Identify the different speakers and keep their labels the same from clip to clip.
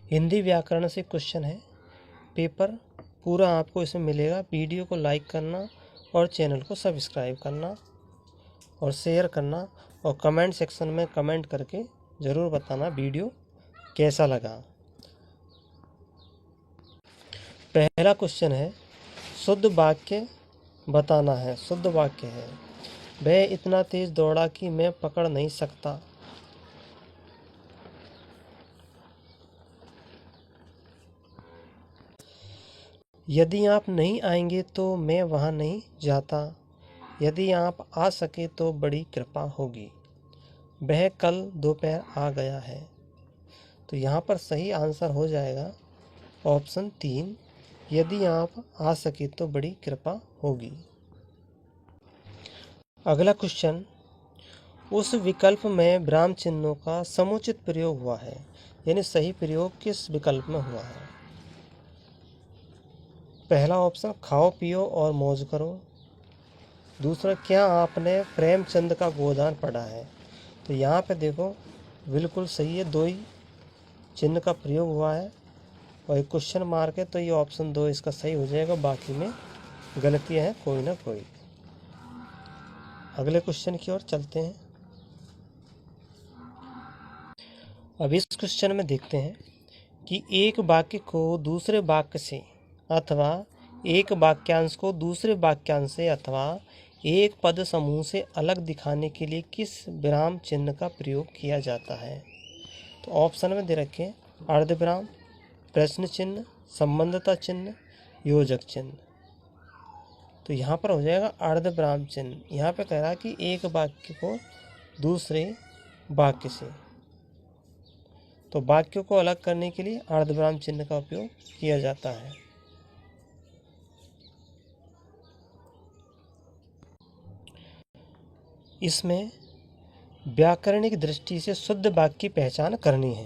Speaker 1: हिंदी व्याकरण से क्वेश्चन है। पेपर पूरा आपको इसमें मिलेगा। वीडियो को लाइक करना और चैनल को सब्सक्राइब करना और शेयर करना और कमेंट सेक्शन में कमेंट करके ज़रूर बताना वीडियो कैसा लगा। पहला क्वेश्चन है, शुद्ध वाक्य बताना है। शुद्ध वाक्य है, वह इतना तेज दौड़ा कि मैं पकड़ नहीं सकता। यदि आप नहीं आएंगे तो मैं वहाँ नहीं जाता। यदि आप आ सके तो बड़ी कृपा होगी। वह कल दोपहर आ गया है। तो यहाँ पर सही आंसर हो जाएगा ऑप्शन 3, यदि आप आ सके तो बड़ी कृपा होगी। अगला क्वेश्चन, उस विकल्प में विराम चिन्हों का समुचित प्रयोग हुआ है, यानी सही प्रयोग किस विकल्प में हुआ है। पहला ऑप्शन, खाओ पियो और मौज करो। दूसरा, क्या आपने प्रेमचंद का गोदान पढ़ा है। तो यहाँ पे देखो बिल्कुल सही है, 2 ही चिन्ह का प्रयोग हुआ है और एक क्वेश्चन मार्क है, तो ये ऑप्शन 2 इसका सही हो जाएगा। बाकी में गलतियाँ हैं कोई ना कोई। अगले क्वेश्चन की ओर चलते हैं। अब इस क्वेश्चन में देखते हैं कि एक वाक्य को दूसरे वाक्य से अथवा एक वाक्यांश को दूसरे वाक्यांश से अथवा एक पद समूह से अलग दिखाने के लिए किस विराम चिन्ह का प्रयोग किया जाता है। तो ऑप्शन में दे रखे हैं अर्धविराम, प्रश्न चिन्ह, संबंधता चिन्ह, योजक चिन्ह। तो यहाँ पर हो जाएगा अर्धविराम चिन्ह। यहाँ पे कह रहा है कि एक वाक्य को दूसरे वाक्य से, तो वाक्यों को अलग करने के लिए अर्धविराम चिन्ह का उपयोग किया जाता है। इसमें व्याकरणिक दृष्टि से शुद्ध वाक्य की पहचान करनी है।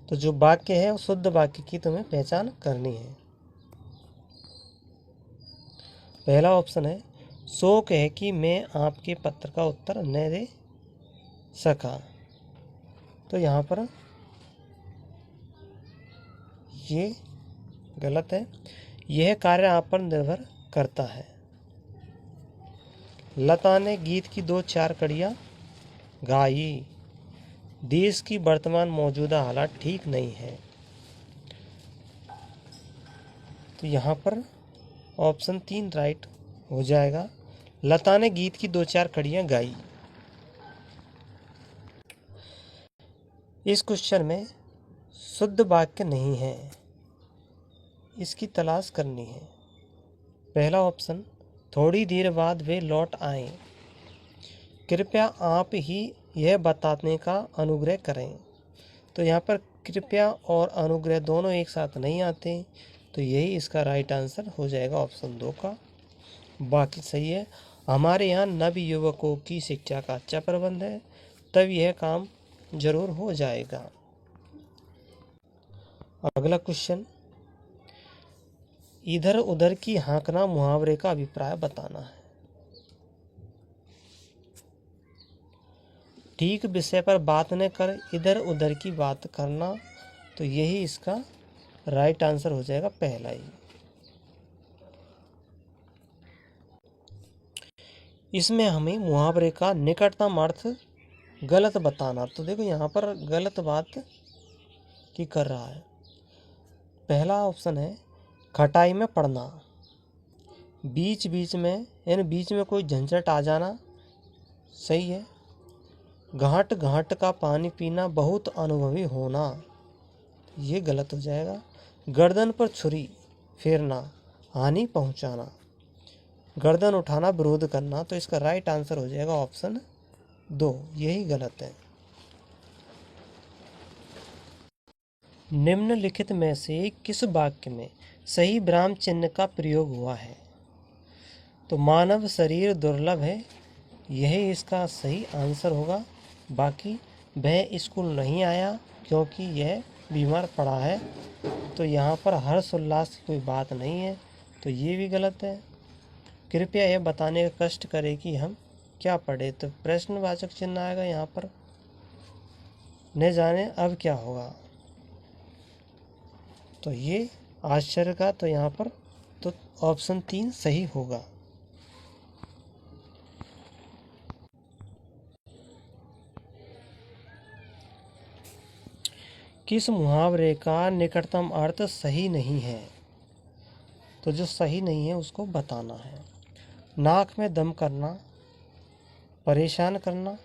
Speaker 1: तो जो वाक्य है वो शुद्ध वाक्य की तुम्हें पहचान करनी है। पहला ऑप्शन है, शोक है कि मैं आपके पत्र का उत्तर न दे सका। तो यहाँ पर ये गलत है, यह कार्य आप पर निर्भर करता है। लता ने गीत की 2-4 कड़ियाँ गाई। देश की वर्तमान मौजूदा हालात ठीक नहीं है। तो यहाँ पर ऑप्शन 3 राइट हो जाएगा। लता ने गीत की 2-4 कड़ियाँ गाई। इस क्वेश्चन में शुद्ध वाक्य नहीं है, इसकी तलाश करनी है। पहला ऑप्शन, थोड़ी देर बाद वे लौट आए। कृपया आप ही यह बताने का अनुग्रह करें। तो यहाँ पर कृपया और अनुग्रह दोनों एक साथ नहीं आते, तो यही इसका राइट आंसर हो जाएगा ऑप्शन 2 का। बाकी सही है। हमारे यहाँ नव युवकों की शिक्षा का अच्छा प्रबंध है, तब यह काम जरूर हो जाएगा। अगला क्वेश्चन, इधर उधर की हाँकना मुहावरे का अभिप्राय बताना है। ठीक विषय पर बात न कर इधर उधर की बात करना। तो यही इसका राइट आंसर हो जाएगा, पहला ही। इसमें हमें मुहावरे का निकटतम अर्थ गलत बताना। तो देखो यहाँ पर गलत बात की कर रहा है। पहला ऑप्शन है, खटाई में पड़ना। बीच बीच में, यानी बीच में कोई झंझट आ जाना, सही है। घाट घाट का पानी पीना, बहुत अनुभवी होना, ये गलत हो जाएगा। गर्दन पर छुरी फेरना, हानि पहुंचाना। गर्दन उठाना, विरोध करना। तो इसका राइट आंसर हो जाएगा ऑप्शन 2, यही गलत है। निम्नलिखित में से किस वाक्य में सही विराम चिन्ह का प्रयोग हुआ है। तो मानव शरीर दुर्लभ है, यही इसका सही आंसर होगा। बाकी वह स्कूल नहीं आया क्योंकि यह बीमार पड़ा है। तो यहाँ पर हर्ष उल्लास की कोई बात नहीं है, तो ये भी गलत है। कृपया यह बताने का कष्ट करें कि हम क्या पढ़े। तो प्रश्नवाचक चिन्ह आएगा यहाँ पर, न जाने अब क्या होगा। तो ये आश्चर्य का तो यहाँ पर तो ऑप्शन 3 सही होगा। किस मुहावरे का निकटतम अर्थ सही नहीं है? तो जो सही नहीं है उसको बताना है। नाक में दम करना, परेशान करना,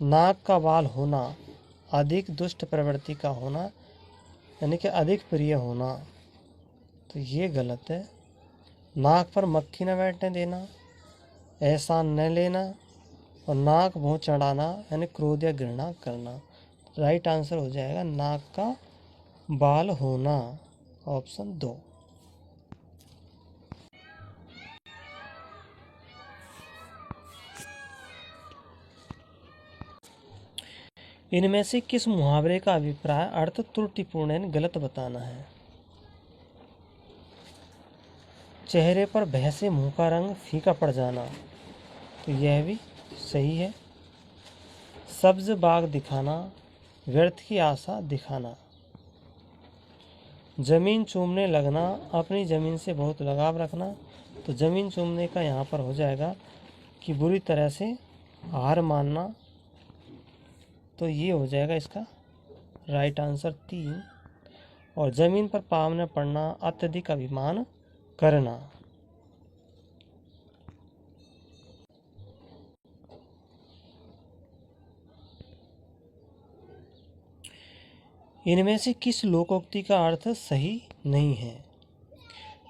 Speaker 1: नाक का बाल होना, अधिक दुष्ट प्रवृत्ति का होना, यानी कि अधिक प्रिय होना, तो ये गलत है। नाक पर मक्खी न बैठने देना, एहसान न लेना और नाक भौं चढ़ाना यानी क्रोध या घृणा करना। राइट आंसर हो जाएगा नाक का बाल होना, ऑप्शन 2। इनमें से किस मुहावरे का अभिप्राय अर्थ त्रुटिपूर्ण यानी गलत बताना है? चेहरे पर भय से मुंह का रंग फीका पड़ जाना, तो यह भी सही है। सब्ज बाग दिखाना, व्यर्थ की आशा दिखाना। जमीन चूमने लगना, अपनी जमीन से बहुत लगाव रखना, तो जमीन चूमने का यहाँ पर हो जाएगा कि बुरी तरह से हार मानना, तो ये हो जाएगा इसका राइट आंसर 3। और जमीन पर पाँव न पड़ना, अत्यधिक अभिमान करना। इनमें से किस लोकोक्ति का अर्थ सही नहीं है?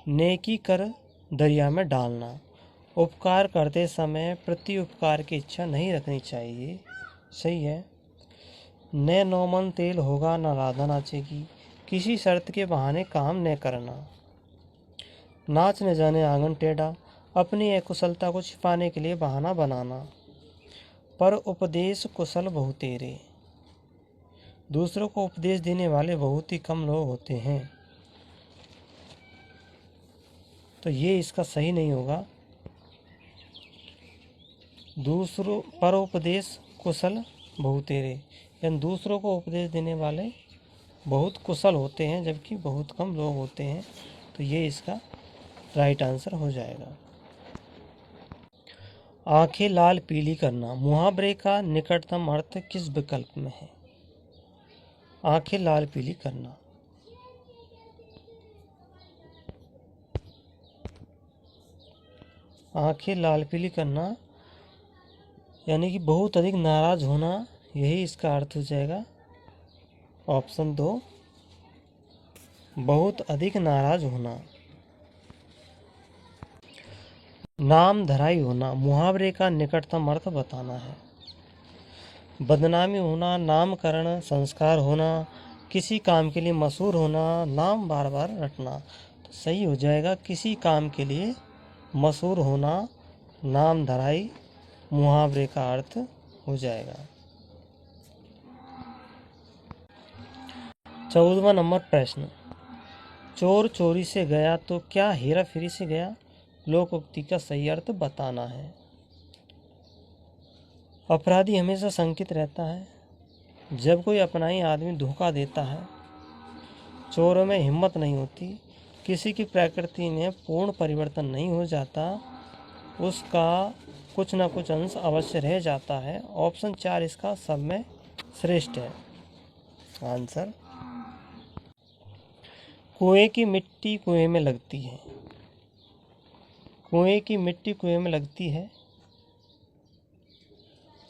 Speaker 1: नेकी कर दरिया में डालना, उपकार करते समय प्रति उपकार की इच्छा नहीं रखनी चाहिए, सही है। न नौमन तेल होगा न राधा नाचेगी, किसी शर्त के बहाने काम न करना। नाच न जाने आंगन टेढ़ा, अपनी अकुशलता को छिपाने के लिए बहाना बनाना। पर उपदेश कुशल बहुतेरे, दूसरों को उपदेश देने वाले बहुत ही कम लोग होते हैं, तो ये इसका सही नहीं होगा। दूसरों पर उपदेश कुशल बहुतेरे, यानी दूसरों को उपदेश देने वाले बहुत कुशल होते हैं जबकि बहुत कम लोग होते हैं, तो ये इसका राइट आंसर हो जाएगा। आंखें लाल पीली करना, मुहावरे का निकटतम अर्थ किस विकल्प में है? आंखें लाल पीली करना। आंखें लाल पीली करना यानी कि बहुत अधिक नाराज होना, यही इसका अर्थ हो जाएगा, ऑप्शन 2 बहुत अधिक नाराज होना। नाम धराई होना, मुहावरे का निकटतम अर्थ बताना है। बदनामी होना, नामकरण संस्कार होना, किसी काम के लिए मशहूर होना, नाम बार बार रटना, तो सही हो जाएगा किसी काम के लिए मशहूर होना, नाम धराई मुहावरे का अर्थ हो जाएगा। 14वां नंबर प्रश्न, चोर चोरी से गया तो क्या हेरा फेरी से गया? लोकोक्ति का सही अर्थ बताना है। अपराधी हमेशा शंकित रहता है, जब कोई अपना ही आदमी धोखा देता है। चोरों में हिम्मत नहीं होती, किसी की प्रकृति में पूर्ण परिवर्तन नहीं हो जाता, उसका कुछ ना कुछ अंश अवश्य रह जाता है। ऑप्शन 4 इसका सब में श्रेष्ठ है आंसर। कुएं की मिट्टी कुएं में लगती है, कुएं की मिट्टी कुएं में लगती है।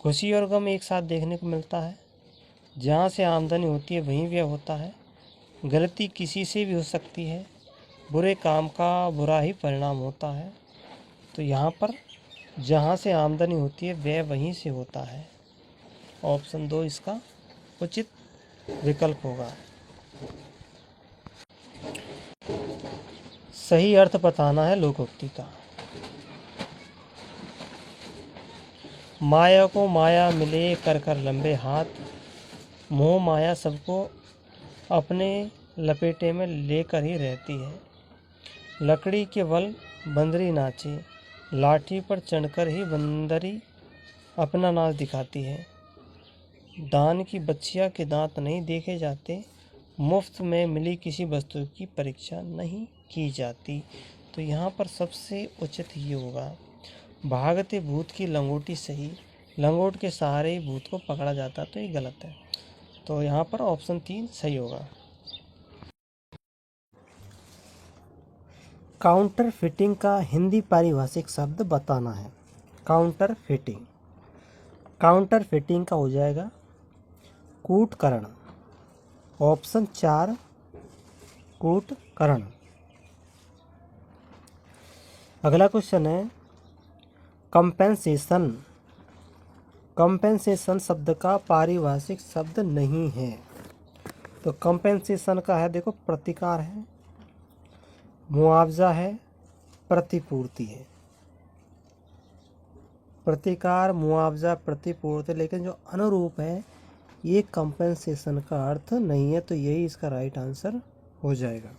Speaker 1: खुशी और गम एक साथ देखने को मिलता है, जहाँ से आमदनी होती है वहीं व्यय होता है। गलती किसी से भी हो सकती है, बुरे काम का बुरा ही परिणाम होता है, तो यहाँ पर जहाँ से आमदनी होती है व्यय वहीं से होता है। ऑप्शन 2 इसका उचित विकल्प होगा। सही अर्थ बताना है लोकोक्ति का। माया को माया मिले कर कर लंबे हाथ, मोह माया सबको अपने लपेटे में लेकर ही रहती है। लकड़ी के बल बंदरी नाचे, लाठी पर चढ़कर ही बंदरी अपना नाच दिखाती है। दान की बच्चिया के दांत नहीं देखे जाते, मुफ्त में मिली किसी वस्तु की परीक्षा नहीं की जाती। तो यहाँ पर सबसे उचित ये होगा, भागते भूत की लंगोटी सही, लंगोट के सहारे ही भूत को पकड़ा जाता। तो ये गलत है। तो यहाँ पर ऑप्शन 3 सही होगा। काउंटर फिटिंग का हिंदी पारिभाषिक शब्द बताना है। काउंटर फिटिंग, काउंटर फिटिंग का हो जाएगा कूटकरण। ऑप्शन 4 कूटकरण। अगला क्वेश्चन है कंपेंसेशन। कंपेंसेशन शब्द का पारिभाषिक शब्द नहीं है। तो कंपेंसेशन का है, देखो, प्रतिकार है, मुआवजा है, प्रतिपूर्ति है। प्रतिकार, मुआवजा, प्रतिपूर्ति, लेकिन जो अनुरूप है ये कंपेंसेशन का अर्थ नहीं है। तो यही इसका राइट आंसर हो जाएगा।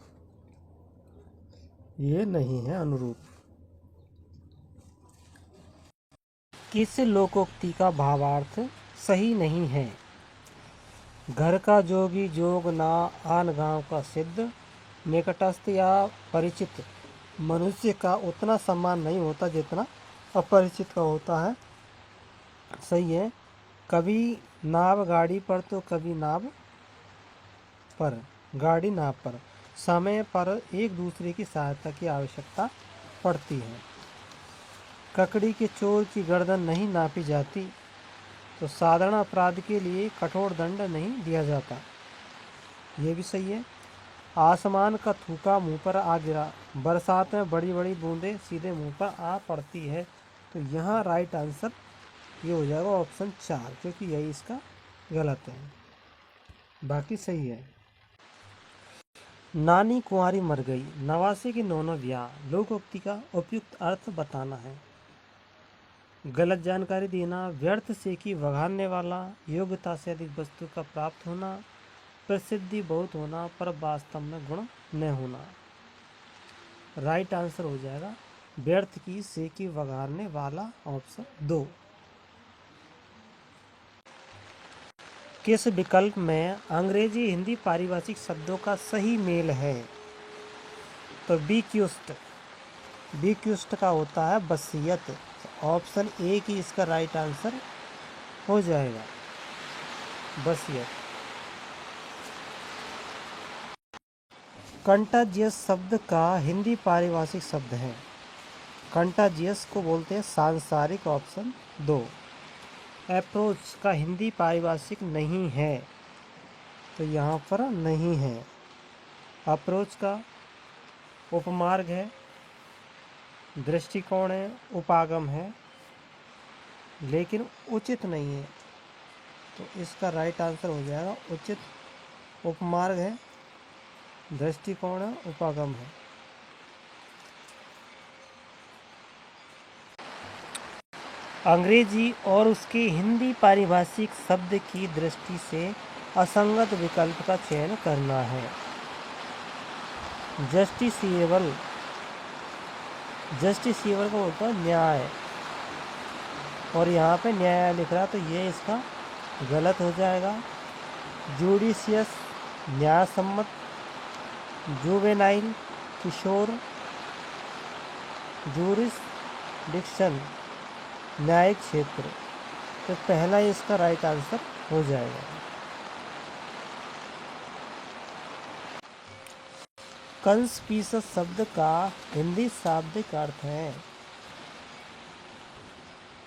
Speaker 1: ये नहीं है अनुरूप। किस लोकोक्ति का भावार्थ सही नहीं है? घर का जोगी जोग ना आन गांव का सिद्ध, निकटस्थ या परिचित मनुष्य का उतना सम्मान नहीं होता जितना अपरिचित का होता है। सही है। कभी नाव गाड़ी पर तो कभी नाव पर, गाड़ी नाव पर। समय पर एक दूसरे की सहायता की आवश्यकता पड़ती है। ककड़ी के चोर की गर्दन नहीं नापी जाती। तो साधारण अपराध के लिए कठोर दंड नहीं दिया जाता। ये भी सही है। आसमान का थूका मुंह पर आ गिरा, बरसात में बड़ी बड़ी बूंदें सीधे मुंह पर आ पड़ती है। तो यहाँ राइट आंसर ये हो जाएगा ऑप्शन 4, क्योंकि यही इसका गलत है, बाकी सही है। नानी कुंवारी मर गई, नवासे के नौना ब्याह, लोकोक्ति का उपयुक्त अर्थ बताना है। गलत जानकारी देना, व्यर्थ से की वघारने वाला, योग्यता से अधिक वस्तु का प्राप्त होना, प्रसिद्धि बहुत होना पर वास्तव में गुण न होना। राइट आंसर हो जाएगा व्यर्थ की से की वघारने वाला, ऑप्शन 2। किस विकल्प में अंग्रेजी हिंदी पारिभाषिक शब्दों का सही मेल है? तो बीक्यूस्ट का होता है वसीयत। ऑप्शन ए की इसका राइट आंसर हो जाएगा वसीयत। कंटाजियस शब्द का हिंदी पारिभाषिक शब्द है। कंटाजियस को बोलते हैं सांसारिक, ऑप्शन 2। अप्रोच का हिंदी पारिभाषिक नहीं है। तो यहाँ पर नहीं है। अप्रोच का उपमार्ग है, दृष्टिकोण है, उपागम है, लेकिन उचित नहीं है। तो इसका राइट आंसर हो जाएगा उचित। उपमार्ग है, दृष्टिकोण है, उपागम है। अंग्रेजी और उसके हिंदी पारिभाषिक शब्द की दृष्टि से असंगत विकल्प का चयन करना है। जस्टिसिएबल, जस्टिसिएबल का होता है न्याय, और यहाँ पे न्याय लिख रहा, तो ये इसका गलत हो जाएगा। जुडिशियस, न्यायसम्मत। जुवेनाइल, किशोर। जुरिसडिक्शन, न्यायिक क्षेत्र। तो पहला इसका राइट आंसर हो जाएगा। कंस्पिशियस शब्द का हिंदी शाब्दिक अर्थ है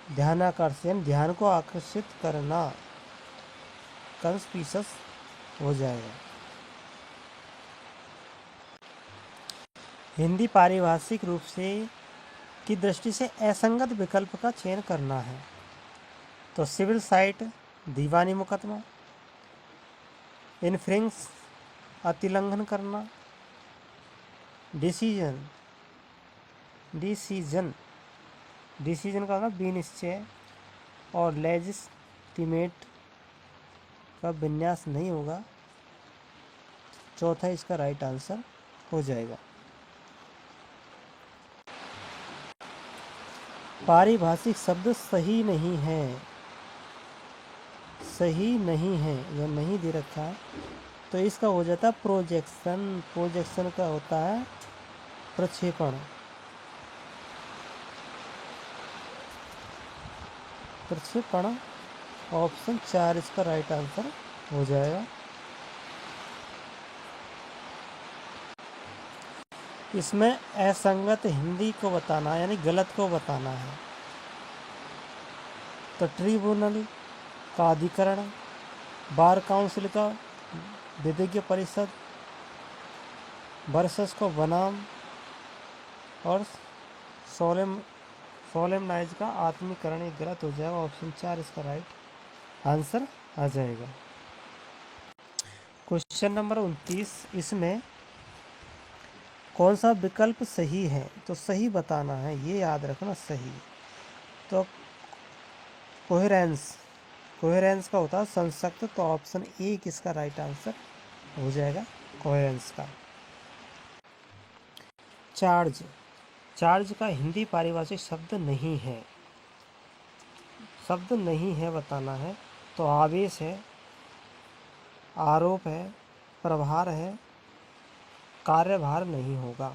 Speaker 1: ध्यानाकर्षण, ध्यान को आकर्षित करना। कंस्पिशियस हो जाएगा। हिंदी पारिभाषिक रूप से की दृष्टि से असंगत विकल्प का चयन करना है। तो सिविल साइट, दीवानी मुकदमा। इन्फ्रिंग्स, अतिलंघन करना। डिसीजन, डिसीजन का होगा विनिश्चय। और लेजिस्टिमेट का विन्यास नहीं होगा। चौथा इसका राइट आंसर हो जाएगा। पारिभाषिक शब्द सही नहीं है, सही नहीं है, यह नहीं दे रखा है। तो इसका हो जाता है प्रोजेक्शन। प्रोजेक्शन का होता है प्रक्षेपण। प्रक्षेपण ऑप्शन 4 इसका राइट आंसर हो जाएगा। इसमें असंगत हिंदी को बताना है, यानी गलत को बताना है। तो ट्रिब्यूनल का अधिकरण, बार काउंसिल का विधिज्ञ परिषद, वर्सेस को बनाम, और सोलेमनाइज का आत्मीकरण। ये गलत हो जाएगा। ऑप्शन 4 इसका राइट आंसर आ जाएगा। क्वेश्चन नंबर 29, इसमें कौन सा विकल्प सही है? तो सही बताना है, ये याद रखना सही। तो कोहेरेंस का होता है संसक्त। तो ऑप्शन 1 इसका राइट आंसर हो जाएगा कोहेरेंस का। चार्ज का हिंदी पारिभाषिक शब्द नहीं है। शब्द नहीं है बताना है। तो आवेश है, आरोप है, प्रभार है, कार्यभार नहीं होगा।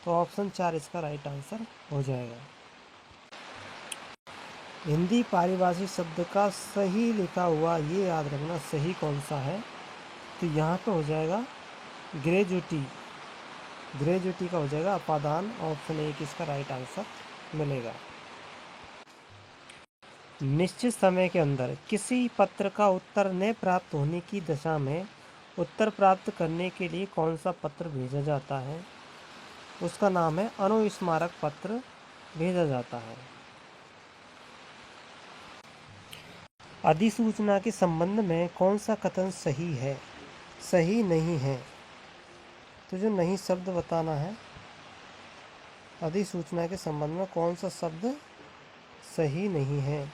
Speaker 1: तो ऑप्शन 4 इसका राइट आंसर हो जाएगा। हिंदी पारिभाषिक शब्द का सही लिखा हुआ ये याद रखना सही कौन सा है। तो यहाँ पे हो जाएगा ग्रेजुटी। ग्रेजुटी का हो जाएगा अपादान। ऑप्शन 1 इसका राइट आंसर मिलेगा। निश्चित समय के अंदर किसी पत्र का उत्तर न प्राप्त होने की दशा में उत्तर प्राप्त करने के लिए कौन सा पत्र भेजा जाता है? उसका नाम है अनुस्मारक पत्र भेजा जाता है। अधिसूचना के संबंध में कौन सा कथन सही है, सही नहीं है? तो जो नहीं शब्द बताना है, अधिसूचना के संबंध में कौन सा शब्द सही नहीं है?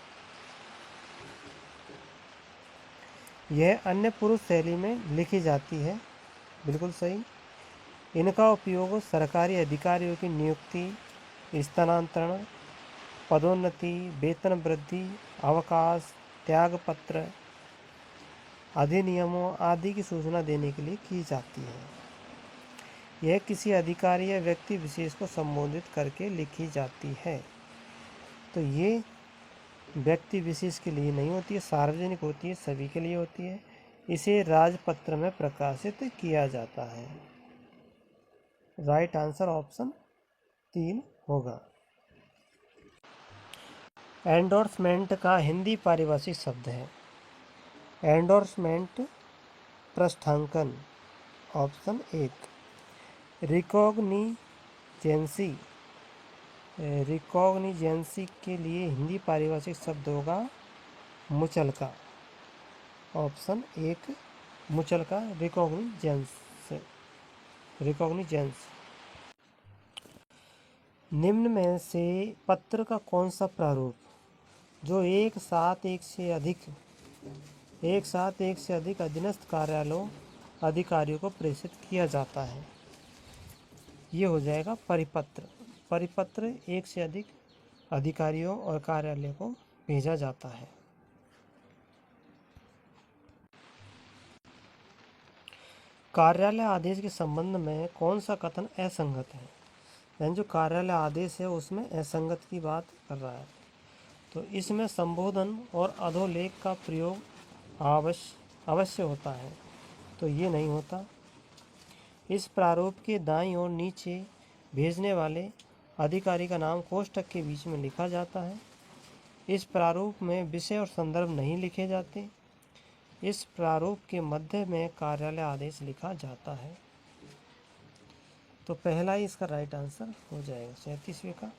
Speaker 1: यह अन्य पुरुष शैली में लिखी जाती है, बिल्कुल सही। इनका उपयोग सरकारी अधिकारियों की नियुक्ति, स्थानांतरण, पदोन्नति, वेतन वृद्धि, अवकाश, त्यागपत्र, अधिनियमों आदि की सूचना देने के लिए की जाती है। यह किसी अधिकारी या व्यक्ति विशेष को संबोधित करके लिखी जाती है। तो ये व्यक्ति विशेष के लिए नहीं होती है, सार्वजनिक होती है, सभी के लिए होती है। इसे राजपत्र में प्रकाशित किया जाता है। राइट आंसर ऑप्शन 3 होगा। एंडोर्समेंट का हिंदी पारिभाषिक शब्द है। एंडोर्समेंट पृष्ठांकन। ऑप्शन 1। रिकॉग्निजेंसी के लिए हिंदी पारिभाषिक शब्द होगा मुचलका। ऑप्शन 1 मुचलका, रिकॉग्निजेंस। निम्न में से पत्र का कौन सा प्रारूप जो एक साथ एक से अधिक अधीनस्थ कार्यालयों अधिकारियों को प्रेषित किया जाता है? ये हो जाएगा परिपत्र। परिपत्र एक से अधिक अधिकारियों और कार्यालय को भेजा जाता है। कार्यालय आदेश के संबंध में कौन सा कथन असंगत है? यानी जो कार्यालय आदेश है उसमें असंगत की बात कर रहा है। तो इसमें संबोधन और अधोलेख का प्रयोग अवश्य होता है। तो ये नहीं होता। इस प्रारूप के दाईं ओर नीचे भेजने वाले अधिकारी का नाम कोष्ठक के बीच में लिखा जाता है। इस प्रारूप में विषय और संदर्भ नहीं लिखे जाते। इस प्रारूप के मध्य में कार्यालय आदेश लिखा जाता है। तो पहला ही इसका राइट आंसर हो जाएगा 37वें का।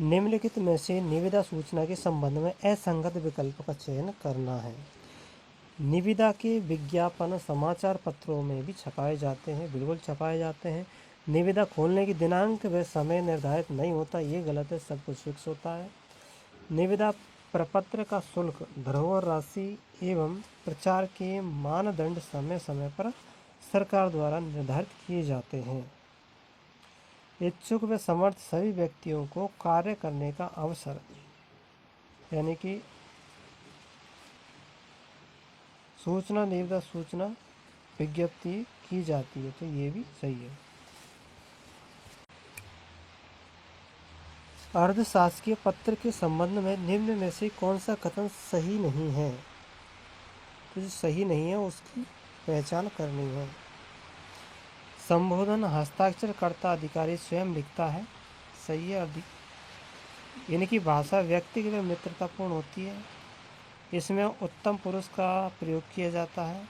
Speaker 1: निम्नलिखित में से निविदा सूचना के संबंध में असंगत विकल्प का चयन करना है। निविदा के विज्ञापन समाचार पत्रों में भी छपाए जाते हैं, बिल्कुल छपाए जाते हैं। निविदा खोलने की दिनांक व समय निर्धारित नहीं होता, ये गलत है, सब कुछ फिक्स होता है। निविदा प्रपत्र का शुल्क, धरोहर राशि एवं प्रचार के मानदंड समय समय पर सरकार द्वारा निर्धारित किए जाते हैं। इच्छुक व समर्थ सभी व्यक्तियों को कार्य करने का अवसर, यानी कि सूचना देवता सूचना विज्ञप्ति की जाती है, तो ये भी सही है। अर्धशासकीय पत्र के संबंध में निम्न में से कौन सा कथन सही नहीं है? तो जो सही नहीं है उसकी पहचान करनी है। संबोधन हस्ताक्षरकर्ता अधिकारी स्वयं लिखता है, सही है। इनकी भाषा व्यक्तिगत व मित्रतापूर्ण होती है। इसमें उत्तम पुरुष का प्रयोग किया जाता है।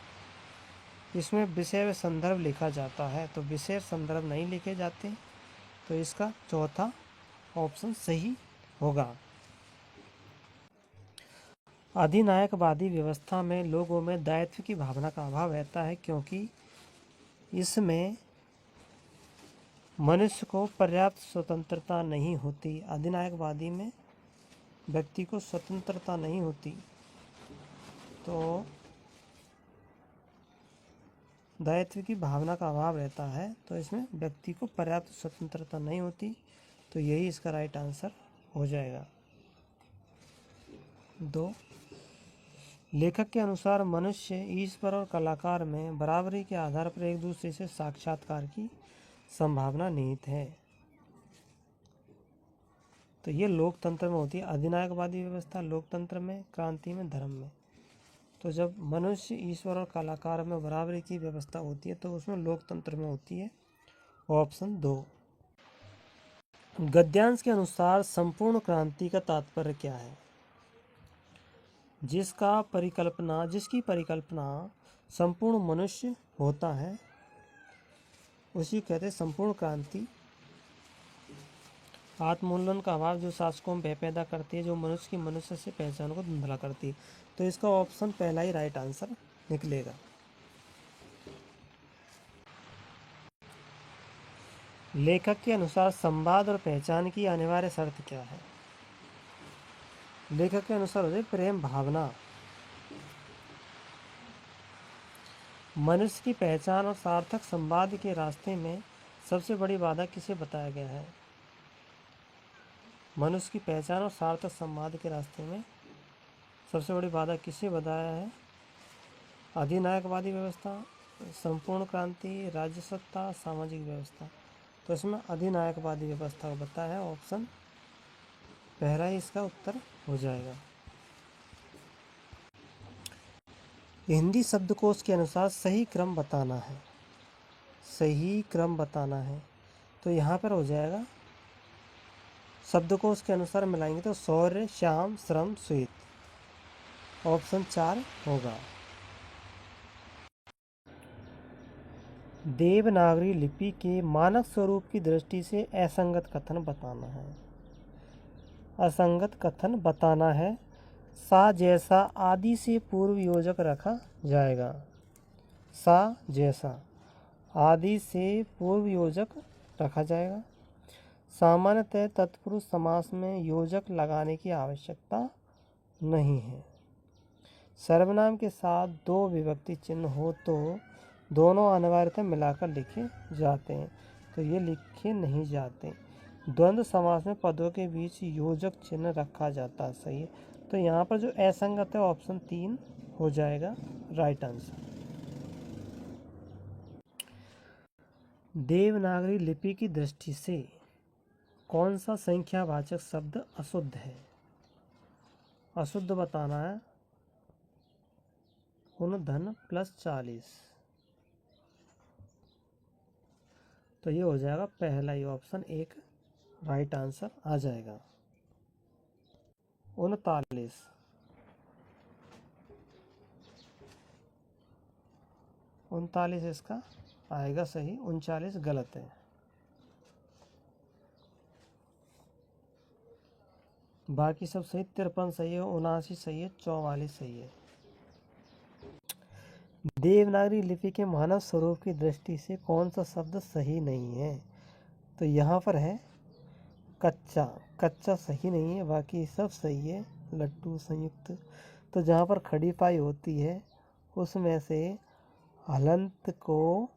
Speaker 1: इसमें विषय व संदर्भ लिखा जाता है, तो विषय संदर्भ नहीं लिखे जाते, तो इसका चौथा ऑप्शन सही होगा। अधिनायकवादी व्यवस्था में लोगों में दायित्व की भावना का अभाव रहता है, क्योंकि इसमें मनुष्य को पर्याप्त स्वतंत्रता नहीं होती। अधिनायकवादी में व्यक्ति को स्वतंत्रता नहीं होती, तो दायित्व की भावना का अभाव रहता है, तो इसमें व्यक्ति को पर्याप्त स्वतंत्रता नहीं होती, तो यही इसका राइट आंसर हो जाएगा। 2, लेखक के अनुसार मनुष्य, ईश्वर और कलाकार में बराबरी के आधार पर एक दूसरे से साक्षात्कार की संभावना निहित है। तो ये लोकतंत्र में होती है। अधिनायकवादी व्यवस्था लोकतंत्र में, क्रांति में, धर्म में। तो जब मनुष्य, ईश्वर और कलाकार में बराबरी की व्यवस्था होती है, तो उसमें लोकतंत्र में होती है। ऑप्शन 2। गद्यांश के अनुसार संपूर्ण क्रांति का तात्पर्य क्या है? जिसकी परिकल्पना संपूर्ण मनुष्य होता है, उसी कहते हैं संपूर्ण क्रांति। आत्मोल्लन का अभाव जो शासकों में भय पैदा करती है, जो मनुष्य की मनुष्य से पहचान को धुंधला करती है, तो इसका ऑप्शन पहला ही राइट आंसर निकलेगा। लेखक के अनुसार संवाद और पहचान की अनिवार्य शर्त क्या है? लेखक के अनुसार हो जाए प्रेम भावना। मनुष्य की पहचान और सार्थक संवाद के रास्ते में सबसे बड़ी बाधा किसे बताया गया है? मनुष्य की पहचान और सार्थक संवाद के रास्ते में सबसे बड़ी बाधा किसे बताया है? अधिनायकवादी व्यवस्था, संपूर्ण क्रांति, राज्य सत्ता, सामाजिक व्यवस्था। तो इसमें अधिनायकवादी व्यवस्था को बताया है। ऑप्शन पहला ही इसका उत्तर हो जाएगा। हिंदी शब्दकोश के अनुसार सही क्रम बताना है। सही क्रम बताना है, तो यहाँ पर हो जाएगा शब्दकोश के अनुसार मिलाएंगे तो शौर्य, श्याम, श्रम, श्वेत। ऑप्शन 4 होगा। देवनागरी लिपि के मानक स्वरूप की दृष्टि से असंगत कथन बताना है। असंगत कथन बताना है। सा जैसा आदि से पूर्व योजक रखा जाएगा। सा जैसा आदि से पूर्व योजक रखा जाएगा। सामान्यतः तत्पुरुष समास में योजक लगाने की आवश्यकता नहीं है। सर्वनाम के साथ 2 विभक्ति चिन्ह हो तो दोनों अनिवार्यतः मिलाकर लिखे जाते हैं, तो ये लिखे नहीं जाते। द्वंद्व समास में पदों के बीच योजक चिन्ह रखा जाता है, सही है। तो यहाँ पर जो असंगत है ऑप्शन 3 हो जाएगा राइट आंसर। देवनागरी लिपि की दृष्टि से कौन सा संख्यावाचक शब्द अशुद्ध है? अशुद्ध बताना है। धन प्लस 40, तो ये हो जाएगा पहला ही ऑप्शन 1 राइट आंसर आ जाएगा। 39, 39 इसका आएगा सही, 39 गलत है। बाकी सब सही। 53 सही है, 79 सही है, 44 सही है। देवनागरी लिपि के मानव स्वरूप की दृष्टि से कौन सा शब्द सही नहीं है? तो यहाँ पर है कच्चा। कच्चा सही नहीं है, बाकी सब सही है। लट्टू, संयुक्त। तो जहाँ पर खड़ी पाई होती है उसमें से हलंत को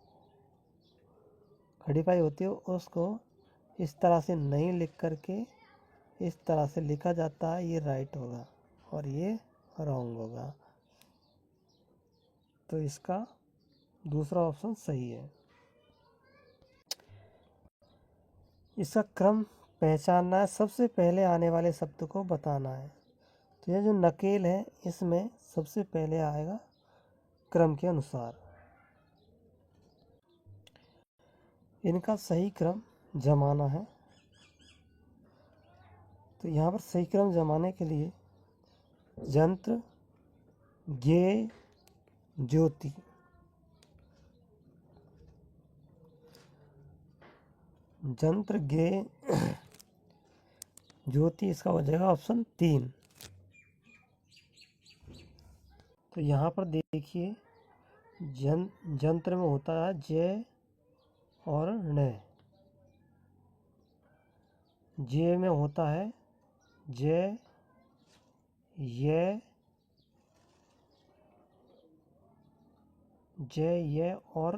Speaker 1: खड़ी पाई होती है, उसको इस तरह से नहीं लिख करके इस तरह से लिखा जाता है, ये राइट होगा और ये रॉन्ग होगा। तो इसका दूसरा ऑप्शन सही है। इसका क्रम पहचानना है, सबसे पहले आने वाले शब्द को बताना है। तो यह जो नकेल है इसमें सबसे पहले आएगा क्रम के अनुसार। इनका सही क्रम जमाना है। तो यहाँ पर सही क्रम जमाने के लिए यंत्र, ज्ञेय, ज्योति। यंत्र, ज्ञेय, ज्योति, इसका हो जाएगा ऑप्शन 3। तो यहाँ पर देखिए यंत्र में होता है जय और णय। जय में होता है जय, ये, जय, ये और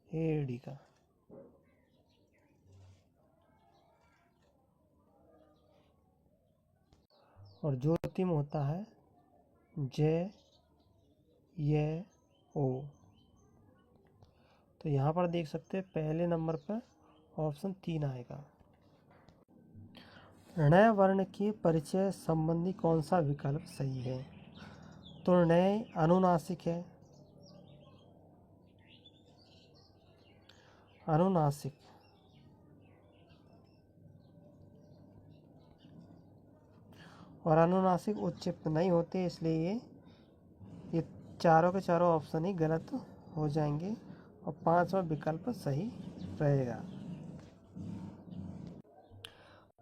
Speaker 1: डी का। और ज्योति में होता है जय, ये, ओ। तो यहाँ पर देख सकते हैं पहले नंबर पर ऑप्शन 3 आएगा। णय वर्ण के परिचय संबंधी कौन सा विकल्प सही है? तो णय अनुनासिक है। अनुनासिक, और अनुनासिक उच्चिप्त नहीं होते, इसलिए ये चारों के चारों ऑप्शन ही गलत हो जाएंगे और 5वां विकल्प सही रहेगा।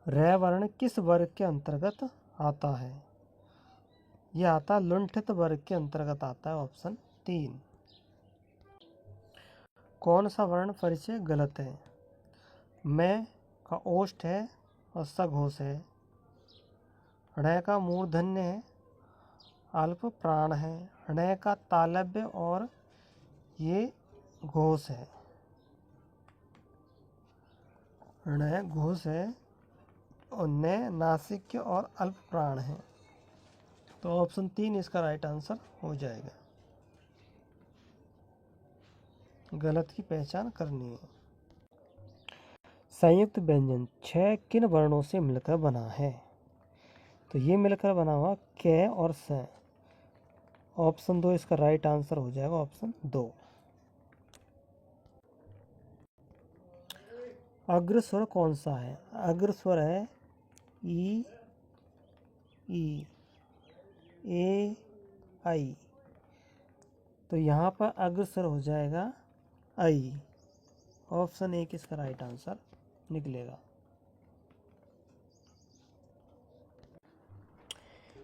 Speaker 1: रै वर्ण किस वर्ग के अंतर्गत आता है? यह आता लुंठित वर्ग के अंतर्गत आता है, ऑप्शन 3। कौन सा वर्ण परिचय गलत है? मैं का ओष्ठ है और सघोष है। णय का मूर्धन्य है, अल्प प्राण है। णय का तालव्य और ये घोष है। णय घोष है और नय नासिक और अल्प प्राण है। तो ऑप्शन 3 इसका राइट आंसर हो जाएगा। गलत की पहचान करनी है। संयुक्त व्यंजन 6 किन वर्णों से मिलकर बना है? तो ये मिलकर बना हुआ क और स। ऑप्शन 2 इसका राइट आंसर हो जाएगा, ऑप्शन 2। अग्र स्वर कौन सा है? अग्र स्वर है ई, ए, आई। तो यहाँ पर अग्र स्वर हो जाएगा आई। ऑप्शन 1 इसका राइट आंसर निकलेगा।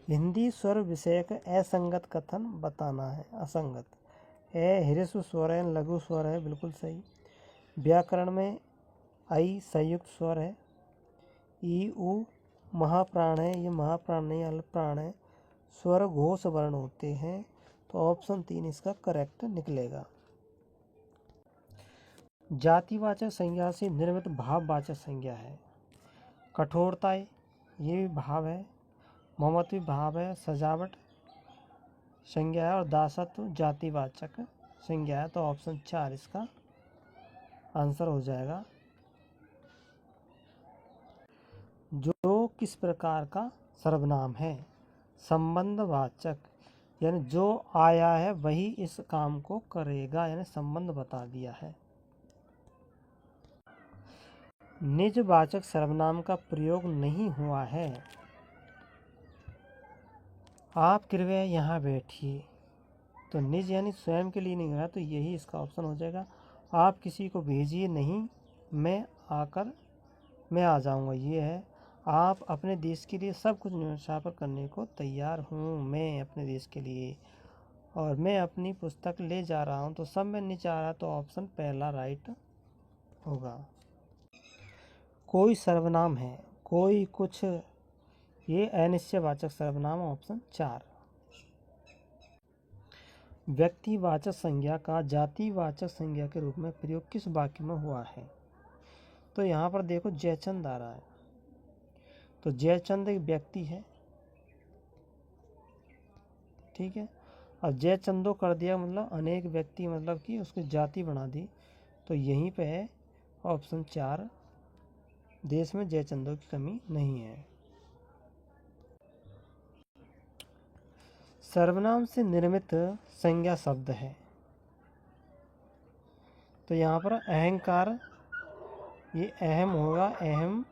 Speaker 1: हिंदी स्वर विषयक असंगत कथन बताना है। असंगत ह्रस्व स्वर है, लघु स्वर है, बिल्कुल सही। व्याकरण में आई संयुक्त स्वर है। ई, उ महाप्राण है, ये महाप्राण नहीं अल्प प्राण है। स्वर घोष वर्ण होते हैं, तो ऑप्शन 3 इसका करेक्ट निकलेगा। जातिवाचक संज्ञा से निर्मित भाववाचक संज्ञा है। कठोरता ये भी भाव है, ममत्व भाव है, सजावट संज्ञा है और दासत्व जातिवाचक संज्ञा है। तो ऑप्शन 4 इसका आंसर हो जाएगा। जो किस प्रकार का सर्वनाम है? संबंधवाचक, यानी जो आया है वही इस काम को करेगा, यानी संबंध बता दिया है। निजवाचक सर्वनाम का प्रयोग नहीं हुआ है। आप कृपया यहाँ बैठिए, तो निज यानी स्वयं के लिए नहीं हुआ, तो यही इसका ऑप्शन हो जाएगा। आप किसी को भेजिए नहीं, मैं आ जाऊँगा, ये है। आप अपने देश के लिए सब कुछ न्योछावर करने को तैयार हूँ, मैं अपने देश के लिए, और मैं अपनी पुस्तक ले जा रहा हूँ, तो सब में नीचे आ रहा, तो ऑप्शन पहला राइट होगा। कोई सर्वनाम है, कोई, कुछ, ये अनिश्चयवाचक सर्वनाम, ऑप्शन 4। व्यक्तिवाचक संज्ञा का जातिवाचक संज्ञा के रूप में प्रयोग किस वाक्य में हुआ है? तो यहाँ पर देखो जयचंद आ रहा है, तो जयचंद एक व्यक्ति है। ठीक है। अब जय चंदो कर दिया मतलब अनेक व्यक्ति, मतलब कि उसकी जाति बना दी, तो यहीं पे है ऑप्शन 4, देश में जय चंदो की कमी नहीं है। सर्वनाम से निर्मित संज्ञा शब्द है, तो यहाँ पर अहंकार, ये अहम होगा, अहम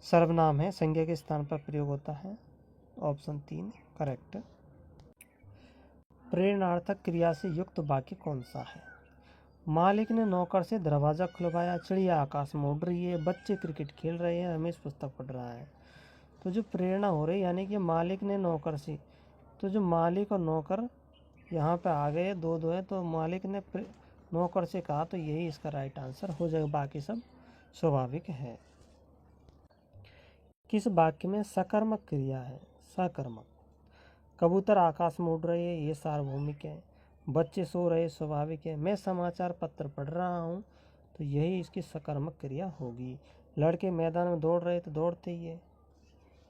Speaker 1: सर्वनाम है, संज्ञा के स्थान पर प्रयोग होता है, ऑप्शन 3 करेक्ट। प्रेरणार्थक क्रिया से युक्त वाक्य कौन सा है? मालिक ने नौकर से दरवाज़ा खुलवाया, चिड़िया आकाश में उड़ रही है, बच्चे क्रिकेट खेल रहे हैं, रमेश पुस्तक पढ़ रहा है। तो जो प्रेरणा हो रही यानी कि मालिक ने नौकर से, तो जो मालिक और नौकर यहाँ पे आ गए, दो दो है, तो मालिक ने नौकर से कहा, तो यही इसका राइट आंसर हो जाएगा, बाकी सब स्वाभाविक है। किस वाक्य में सकर्मक क्रिया है? सकर्मक। कबूतर आकाश में उड़ रहे हैं, ये सार्वभौमिक है। बच्चे सो रहे, स्वाभाविक है। मैं समाचार पत्र पढ़ रहा हूँ, तो यही इसकी सकर्मक क्रिया होगी। लड़के मैदान में दौड़ रहे, तो दौड़ते ही है,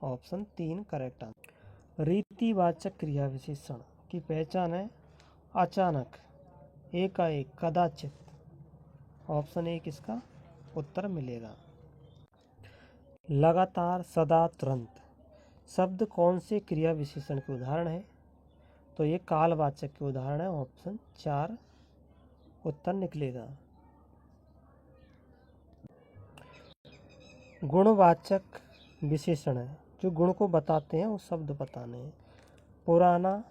Speaker 1: ऑप्शन 3 करेक्ट आंसर। रीतिवाचक क्रिया विशेषण की पहचान है अचानक, एकाएक, कदाचित, ऑप्शन 1 इसका उत्तर मिलेगा। लगातार, सदा, तुरंत शब्द कौन से क्रिया विशेषण के उदाहरण है? तो ये कालवाचक के उदाहरण है, ऑप्शन 4 उत्तर निकलेगा। गुणवाचक विशेषण है, जो गुण को बताते हैं वो शब्द बताने हैं। पुराना,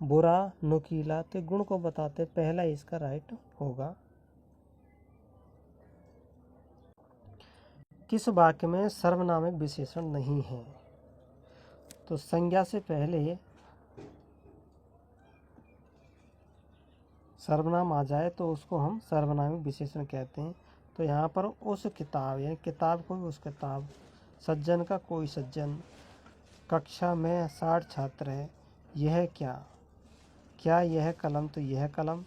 Speaker 1: बुरा, नुकीला, तो गुण को बताते, पहला इसका राइट होगा। किस वाक्य में सर्वनामिक विशेषण नहीं है? तो संज्ञा से पहले सर्वनाम आ जाए तो उसको हम सर्वनामिक विशेषण कहते हैं। तो यहाँ पर उस किताब, यानी किताब कोई उस किताब, सज्जन का कोई सज्जन, कक्षा में 60 छात्र है, यह क्या यह कलम, तो यह कलम,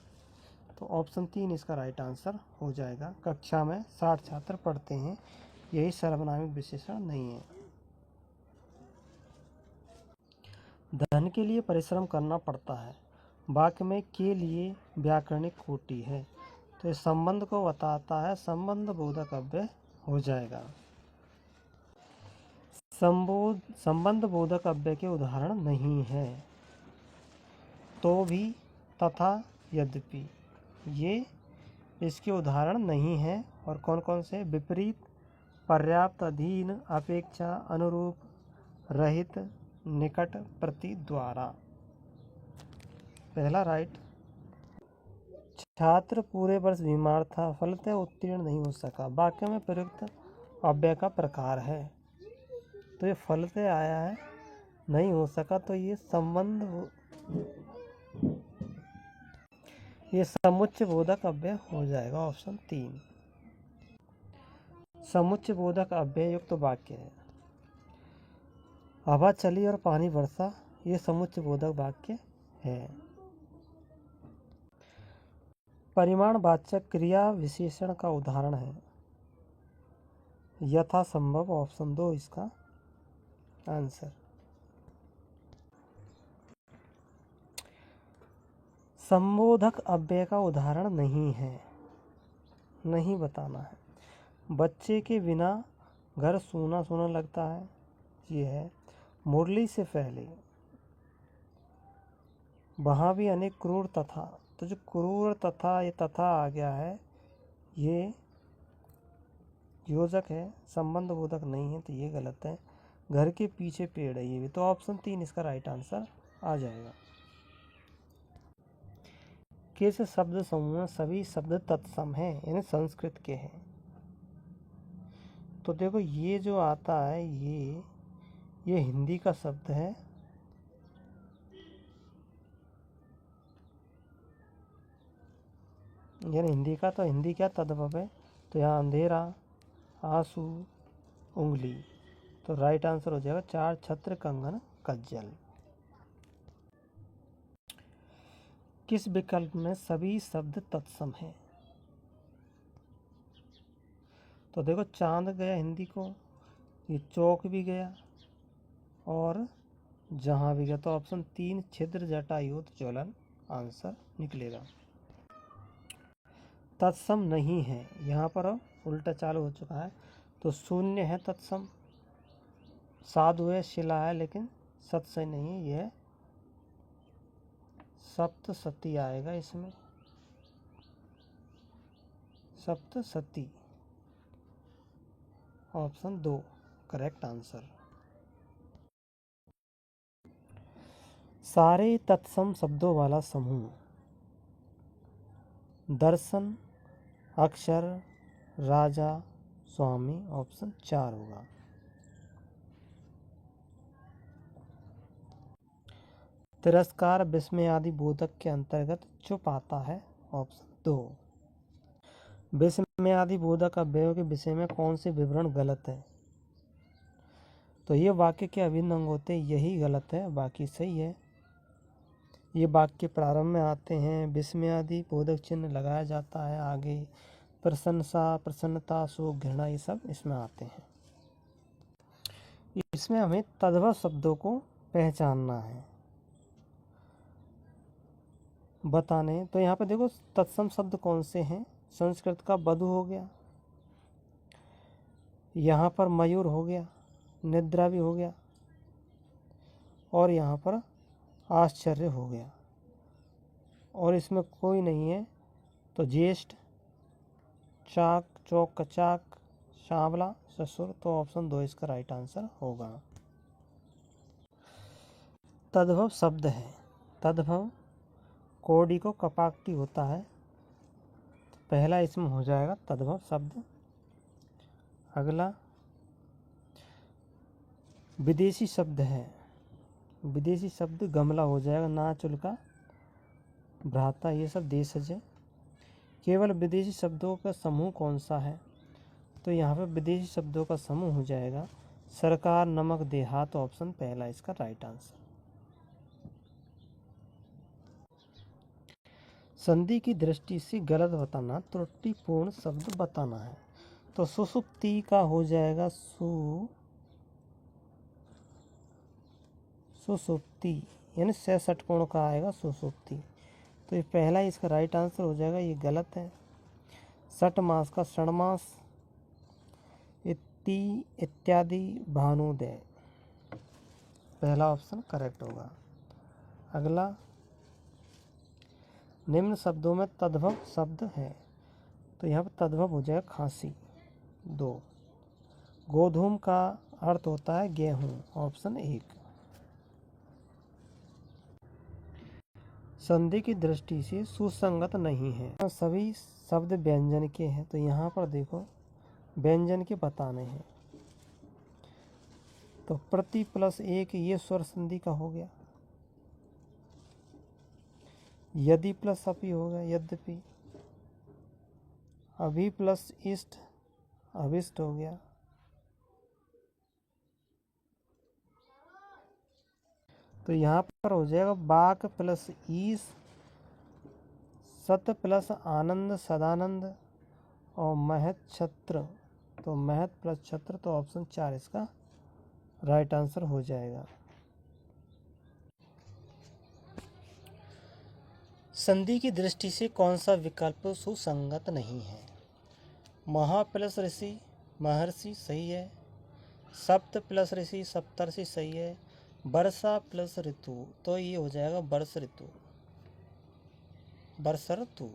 Speaker 1: तो ऑप्शन 3 इसका राइट आंसर हो जाएगा। कक्षा में 60 छात्र पढ़ते हैं, यही सर्वनामिक विशेषण नहीं है। धन के लिए परिश्रम करना पड़ता है, वाक्य में के लिए व्याकरणिक कोटि है, तो इस संबंध को बताता है, संबंध बोधक अव्यय हो जाएगा। संबंध बोधक अव्यय के उदाहरण नहीं है। तो भी, तथा, यद्यपि, ये इसके उदाहरण नहीं है। और कौन कौन से? विपरीत, पर्याप्त, अधीन, अपेक्षा, अनुरूप, रहित, निकट, प्रति, द्वारा। पहला राइट। छात्र पूरे वर्ष बीमार था, फलतः उत्तीर्ण नहीं हो सका, वाक्य में प्रयुक्त अव्यय का प्रकार है, तो ये फलतः आया है, नहीं हो सका, तो ये समुच्चय बोधक अव्यय हो जाएगा, ऑप्शन 3। समुच्चय बोधक अव्यय युक्त वाक्य है। हवा चली और पानी बरसा, ये समुच्चय बोधक वाक्य है। परिमाणवाचक क्रिया विशेषण का उदाहरण है यथासंभव, ऑप्शन 2 इसका आंसर। संबोधक अव्यय का उदाहरण नहीं है, नहीं बताना है। बच्चे के बिना घर सूना सूना लगता है, ये है। मुरली से पहले, वहाँ भी अनेक क्रूर तथा, तो जो क्रूर तथा, ये तथा आ गया है, ये योजक है, संबंध बोधक नहीं है, तो ये गलत है। घर के पीछे पेड़ है, ये भी, तो ऑप्शन 3 इसका राइट आंसर आ जाएगा। किस शब्द समूह में सभी शब्द तत्सम हैं, यानी संस्कृत के हैं? तो देखो ये जो आता है, ये हिंदी का शब्द है, यानी हिंदी का, तो हिंदी क्या तद्भव है, तो यहाँ अंधेरा, आंसू, उंगली, तो राइट आंसर हो जाएगा 4 छत्र, कंगन, कज्जल। किस विकल्प में सभी शब्द तत्सम हैं? तो देखो चांद गया हिंदी को, ये चौक भी गया, और जहाँ भी गया, तो ऑप्शन 3 छिद्र जटायुत ज्वलन आंसर निकलेगा। तत्सम नहीं है, यहाँ पर उल्टा चालू हो चुका है, तो शून्य है तत्सम। साधु है, शिला है, लेकिन सत से नहीं है, यह सप्तसती आएगा इसमें, सप्तसती, ऑप्शन 2 करेक्ट आंसर। सारे तत्सम शब्दों वाला समूह, दर्शन, अक्षर, राजा, स्वामी, ऑप्शन 4 होगा। तिरस्कार विस्मय आदि बोधक के अंतर्गत चुप आता है, ऑप्शन 2। विस्मय आदि बोधक अव्ययों के विषय में कौन से विवरण गलत है? तो ये वाक्य के अभिन्न अंग होते हैं, यही गलत है, बाकी सही है। ये वाक्य प्रारंभ में आते हैं, विस्मय आदि बोधक चिन्ह लगाया जाता है, आगे प्रशंसा, प्रसन्नता, शोक, घृणा, ये सब इसमें आते हैं। इसमें हमें तद्भव शब्दों को पहचानना है, बताने। तो यहाँ पे देखो तत्सम शब्द कौन से हैं। संस्कृत का वधु हो गया, यहाँ पर मयूर हो गया, निद्रा भी हो गया, और यहाँ पर आश्चर्य हो गया, और इसमें कोई नहीं है, तो ज्येष्ठ, चाक, चौक का चाक, सांवला, ससुर, तो ऑप्शन 2 इसका राइट आंसर होगा। तद्भव शब्द है, तद्भव कोडी को कपाक्ति होता है, तो पहला इसमें हो जाएगा तद्भव शब्द। अगला विदेशी शब्द है, विदेशी शब्द गमला हो जाएगा, नाच, उल्का, भ्राता, ये सब देशज है। केवल विदेशी शब्दों का समूह कौन सा है? तो यहाँ पे विदेशी शब्दों का समूह हो जाएगा सरकार, नमक, देहात, ऑप्शन पहला इसका राइट आंसर। संधि की दृष्टि से गलत बताना, त्रुटिपूर्ण शब्द बताना है, तो सुसुप्ति का हो जाएगा सुसुप्ति, यानी 66 कोण का आएगा सुसुप्ति, तो ये पहला इसका राइट आंसर हो जाएगा, ये गलत है। षठ मास का षणमास, इत्यादि, भानुदय, पहला ऑप्शन करेक्ट होगा। अगला निम्न शब्दों में तद्भव शब्द है, तो यहाँ पर तद्भव हो जाएगा खांसी, 2। गोधूम का अर्थ होता है गेहूं, ऑप्शन 1। संधि की दृष्टि से सुसंगत नहीं है, सभी शब्द व्यंजन के हैं, तो यहाँ पर देखो व्यंजन के बताने हैं, तो प्रति प्लस 1 ये स्वर संधि का हो गया, यदि प्लस अपि हो गया, यद्यपि, अभी प्लस इष्ट, अभिष्ट हो गया, तो यहाँ पर हो जाएगा बाक प्लस ईस, सत प्लस आनंद, सदानंद, और महत छत्र, तो महत प्लस छत्र, तो ऑप्शन 4 इसका राइट आंसर हो जाएगा। संधि की दृष्टि से कौन सा विकल्प सुसंगत नहीं है? महा प्लस ऋषि, महर्षि, सही है। सप्त प्लस ऋषि, सप्तर्षि, सही है। वर्षा प्लस ऋतु, तो ये हो जाएगा वर्ष ऋतु, वर्ष ऋतु,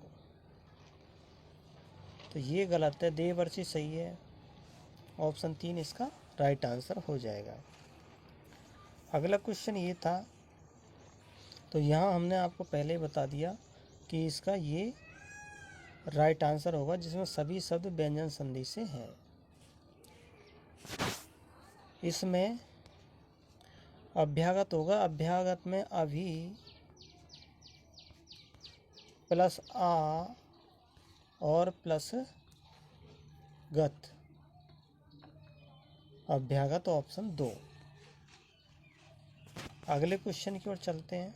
Speaker 1: तो ये गलत है। देवर्षि सही है, ऑप्शन 3 इसका राइट आंसर हो जाएगा। अगला क्वेश्चन ये था, तो यहाँ हमने आपको पहले ही बता दिया कि इसका ये राइट आंसर होगा जिसमें सभी शब्द व्यंजन संधि से हैं। इसमें अभ्यागत होगा, अभ्यागत में अभी प्लस आ और प्लस गत, अभ्यागत, ऑप्शन 2। अगले क्वेश्चन की ओर चलते हैं।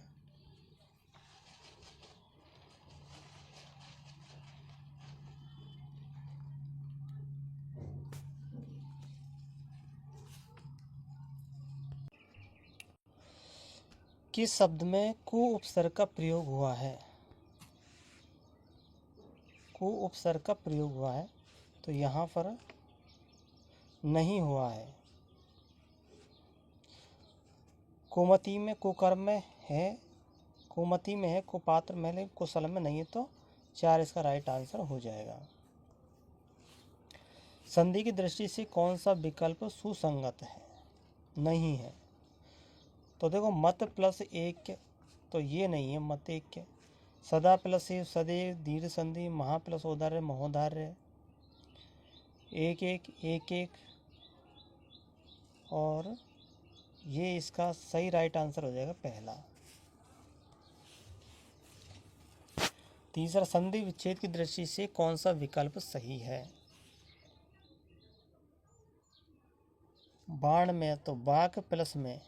Speaker 1: किस शब्द में कु उपसर्ग का प्रयोग हुआ है? कु उपसर्ग का प्रयोग हुआ है, तो यहाँ पर नहीं हुआ है। कुमति में कुकर्म में है, कुमति में है, कुपात्र में, लेकिन कुशल में नहीं है, तो 4 इसका राइट आंसर हो जाएगा। संधि की दृष्टि से कौन सा विकल्प सुसंगत है? नहीं है। तो देखो मत प्लस एक, तो ये नहीं है मत एक। सदा प्लस सदैव, दीर्घ संधि, महा प्लस औदार्य महोदार्य, एक एक एक एक, और ये इसका सही राइट आंसर हो जाएगा पहला। तीसरा, संधि विच्छेद की दृष्टि से कौन सा विकल्प सही है? बाण में तो बाक प्लस में,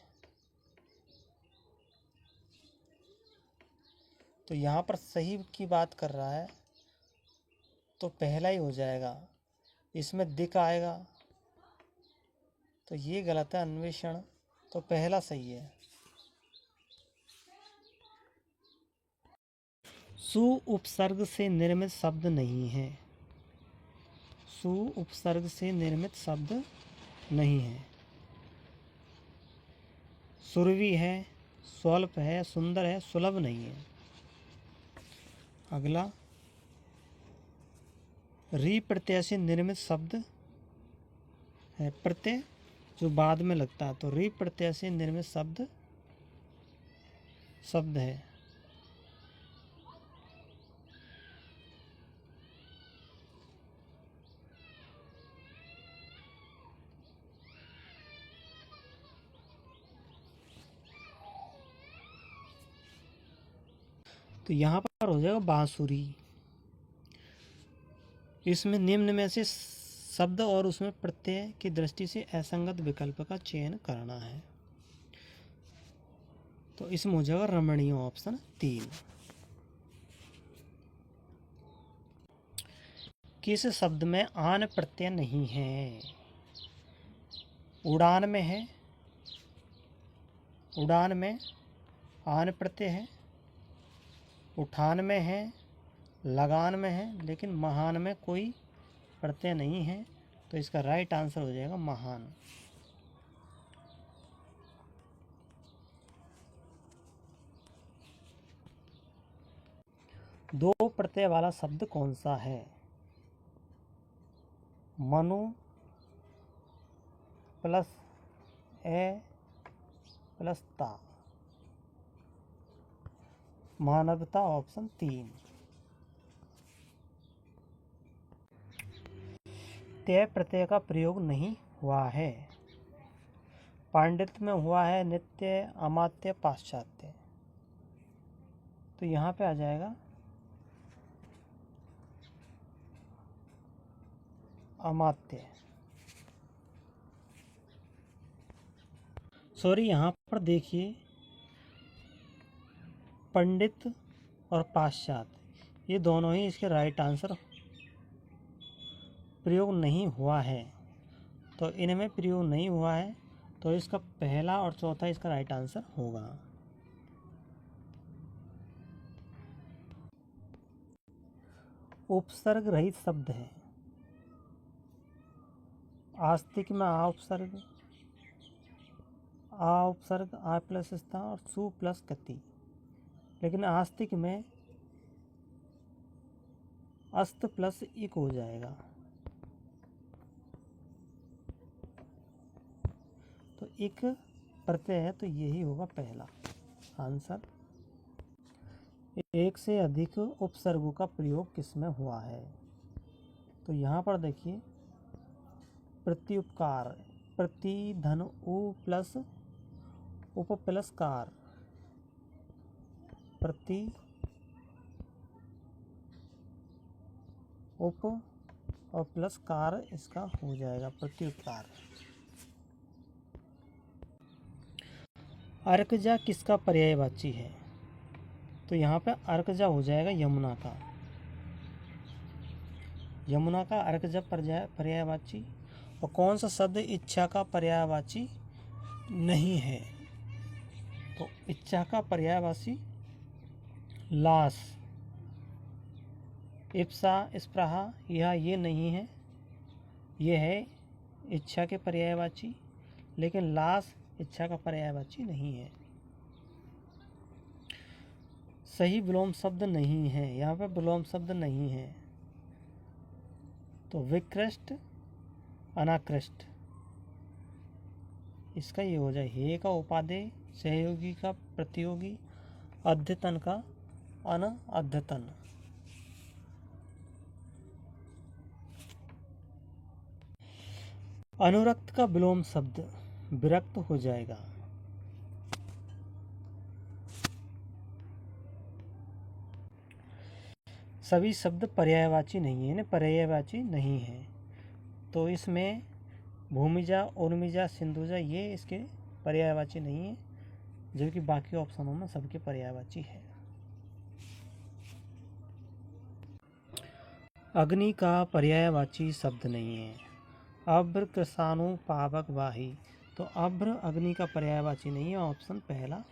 Speaker 1: तो यहाँ पर सही की बात कर रहा है तो पहला ही हो जाएगा। इसमें दिक आएगा तो ये गलत है, अन्वेषण, तो पहला सही है। सु उपसर्ग से निर्मित शब्द नहीं है। सु उपसर्ग से निर्मित शब्द नहीं है। सुरभि है, स्वल्प है, सुंदर है, सुलभ नहीं है। अगला, री प्रत्यय से निर्मित शब्द है। प्रत्यय जो बाद में लगता है, तो री प्रत्यय से निर्मित शब्द है। तो यहाँ पर हो जाएगा बांसुरी। इसमें निम्न में से शब्द और उसमें प्रत्यय की दृष्टि से असंगत विकल्प का चयन करना है। तो इसमें हो जाएगा रमणीय, ऑप्शन 3। किस शब्द में आन प्रत्यय नहीं है? उड़ान में है, उड़ान में आन प्रत्यय है। उठान में है, लगान में है, लेकिन महान में कोई प्रत्यय नहीं है, तो इसका राइट आंसर हो जाएगा महान। दो प्रत्यय वाला शब्द कौन सा है? मनु प्लस ए प्लस ता, मानवता, ऑप्शन 3। तय प्रत्यय का प्रयोग नहीं हुआ है। पांडित्य में हुआ है, नित्य, अमात्य, पाश्चात्य, तो यहाँ पे आ जाएगा अमात्य। सॉरी, यहाँ पर देखिए पंडित और पाश्चात्य, ये दोनों ही इसके राइट आंसर प्रयोग नहीं हुआ है, तो इनमें प्रयोग नहीं हुआ है, तो इसका पहला और चौथा इसका राइट आंसर होगा। उपसर्ग रहित शब्द है। आस्तिक में आ उपसर्ग, आ प्लस स्था और सु प्लस कति, लेकिन आस्तिक में अस्त प्लस इक हो जाएगा, तो इक प्रत्यय है, तो यही होगा पहला आंसर। एक से अधिक उपसर्गों का प्रयोग किसमें हुआ है? तो यहाँ पर देखिए प्रत्युपकार, प्रति धन उ प्लस उप प्लस कार, प्रति उप और प्लस कार, इसका हो जाएगा प्रत्युपकार। अर्कजा किसका पर्यायवाची है? तो यहाँ पे अर्कजा हो जाएगा यमुना का। यमुना का अर्कजा पर्यायवाची। और कौन सा शब्द इच्छा का पर्यायवाची नहीं है? तो इच्छा का पर्यायवाची लास, इप्सा स्पृहा यह ये नहीं है, ये है इच्छा के पर्यायवाची, लेकिन लास इच्छा का पर्यायवाची नहीं है। सही विलोम शब्द नहीं है, यहाँ पे विलोम शब्द नहीं है। तो विकृष्ट अनाकृष्ट, इसका ये हो जाए हे का उपादेय, सहयोगी का प्रतियोगी, अद्यतन का अनअद्यतन। अनुरक्त का विलोम शब्द विरक्त हो जाएगा। सभी शब्द पर्यायवाची नहीं है, पर्यायवाची नहीं है, तो इसमें भूमिजा, उर्मिजा, सिंधुजा ये इसके पर्यायवाची नहीं है, जबकि बाकी ऑप्शनों में सबके पर्यायवाची है। अग्नि का पर्यायवाची शब्द नहीं है। अभ्र कृषाणु पावक वाही, तो अभ्र अग्नि का पर्यायवाची नहीं है, ऑप्शन पहला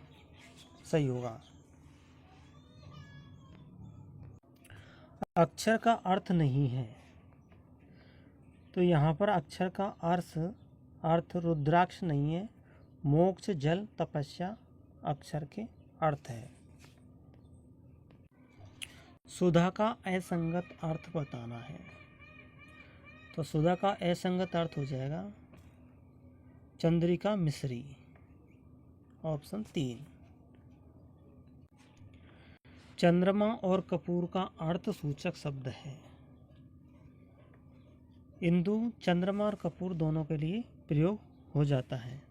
Speaker 1: सही होगा। अक्षर का अर्थ नहीं है, तो यहाँ पर अक्षर का अर्थ रुद्राक्ष नहीं है, मोक्ष, जल, तपस्या अक्षर के अर्थ है। सुधा का असंगत अर्थ बताना है, तो सुधा का असंगत अर्थ हो जाएगा चंद्रिका मिश्री, ऑप्शन 3। चंद्रमा और कपूर का अर्थ सूचक शब्द है। इंदु चंद्रमा और कपूर दोनों के लिए प्रयोग हो जाता है।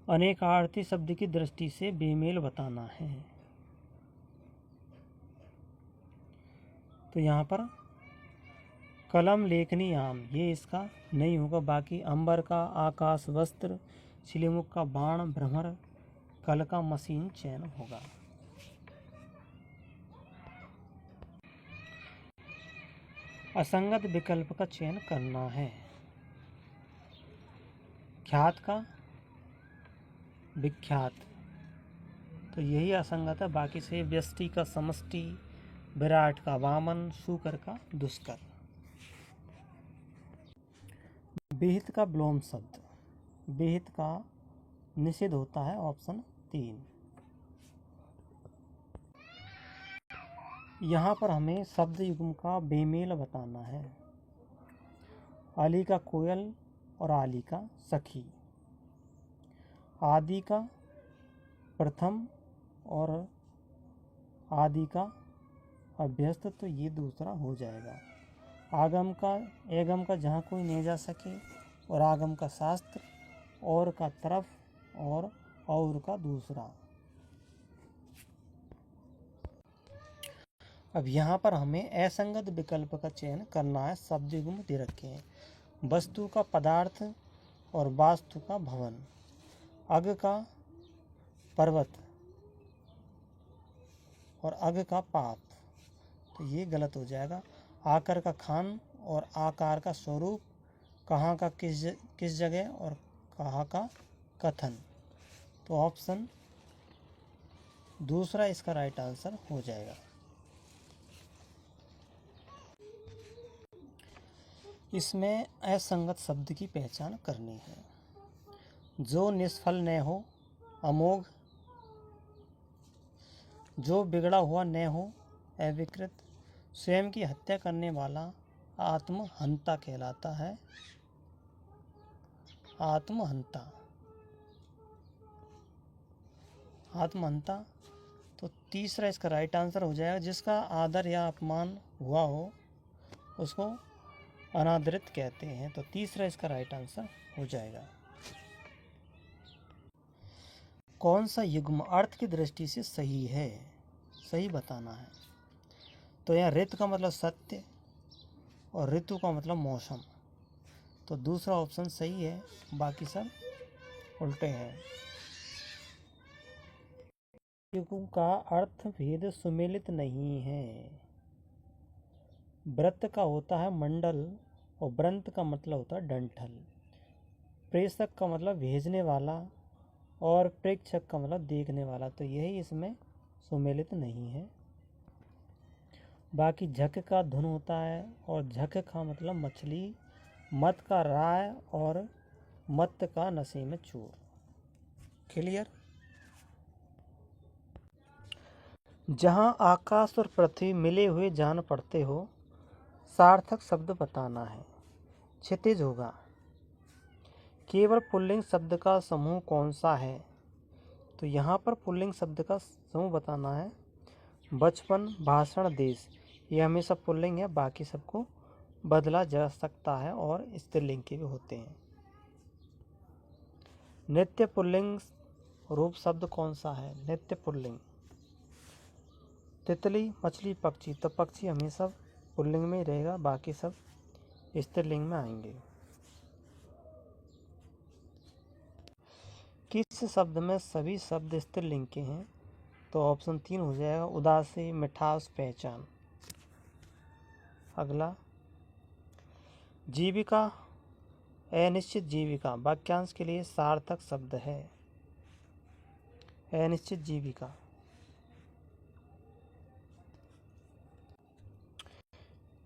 Speaker 1: अनेकार्थी शब्द की दृष्टि से बेमेल बताना है, तो यहाँ पर कलम, लेखनी, आम ये इसका नहीं होगा। बाकी अंबर का आकाश, वस्त्र, शिलीमुख का बाण, भ्रमर, कल का मशीन, चैन होगा। असंगत विकल्प का चयन करना है। ख्यात का विख्यात, तो यही असंगत है, बाकी से व्यष्टि का समष्टि, विराट का वामन, शुकर का दुष्कर। विहित का विलोम शब्द, विहित का निषेध होता है, ऑप्शन 3। यहाँ पर हमें शब्द युग्म का बेमेल बताना है। अली का कोयल और आली का सखी, आदि का प्रथम और आदि का अभ्यस्त, तो ये दूसरा हो जाएगा। आगम का एगम का जहाँ कोई नहीं जा सके, और आगम का शास्त्र, और का तरफ और का दूसरा। अब यहाँ पर हमें असंगत विकल्प का चयन करना है। शब्द युग्म दे रखे हैं। वस्तु का पदार्थ और वास्तु का भवन, अग का पर्वत और अग का पात, तो ये गलत हो जाएगा। आकर का खान और आकार का स्वरूप, कहाँ का किस जगह और कहाँ का कथन, तो ऑप्शन दूसरा इसका राइट आंसर हो जाएगा। इसमें असंगत शब्द की पहचान करनी है। जो निष्फल न हो, अमोघ, जो बिगड़ा हुआ न हो, अविकृत, स्वयं की हत्या करने वाला आत्महंता कहलाता है, आत्महंता। आत्महंता, तो तीसरा इसका राइट आंसर हो जाएगा। जिसका आदर या अपमान हुआ हो उसको अनादरित कहते हैं, तो तीसरा इसका राइट आंसर हो जाएगा। कौन सा युग्म अर्थ की दृष्टि से सही है, सही बताना है। तो यहाँ ऋत का मतलब सत्य और ऋतु का मतलब मौसम, तो दूसरा ऑप्शन सही है, बाकी सब उल्टे हैं। युग्म का अर्थ भेद सुमेलित नहीं है। व्रत का होता है मंडल और व्रंत का मतलब होता है डंठल। प्रेषक का मतलब भेजने वाला और प्रेक्षक का मतलब देखने वाला, तो यही इसमें सुमेलित नहीं है। बाकी झक का धुन होता है और झक का मतलब मछली, मत का राय और मत का नशे में चूर। क्लियर। जहां आकाश और पृथ्वी मिले हुए जान पड़ते हो, सार्थक शब्द बताना है। क्षितिज होगा। केवल पुल्लिंग शब्द का समूह कौन सा है? तो यहाँ पर पुल्लिंग शब्द का समूह बताना है। बचपन, भाषण, देश, ये हमेशा पुल्लिंग है, बाकी सबको बदला जा सकता है और स्त्रीलिंग के भी होते हैं। नित्य पुल्लिंग रूप शब्द कौन सा है? नित्य पुल्लिंग। तितली, मछली, पक्षी, तो पक्षी हमेशा पुल्लिंग में ही रहेगा, बाकी सब स्त्रीलिंग में आएंगे। किस शब्द में सभी शब्द स्त्रीलिंग के हैं? तो ऑप्शन 3 हो जाएगा, उदासी, मिठास, पहचान। अगला, जीविका, अनिश्चित जीविका वाक्यांश के लिए सार्थक शब्द है। अनिश्चित जीविका।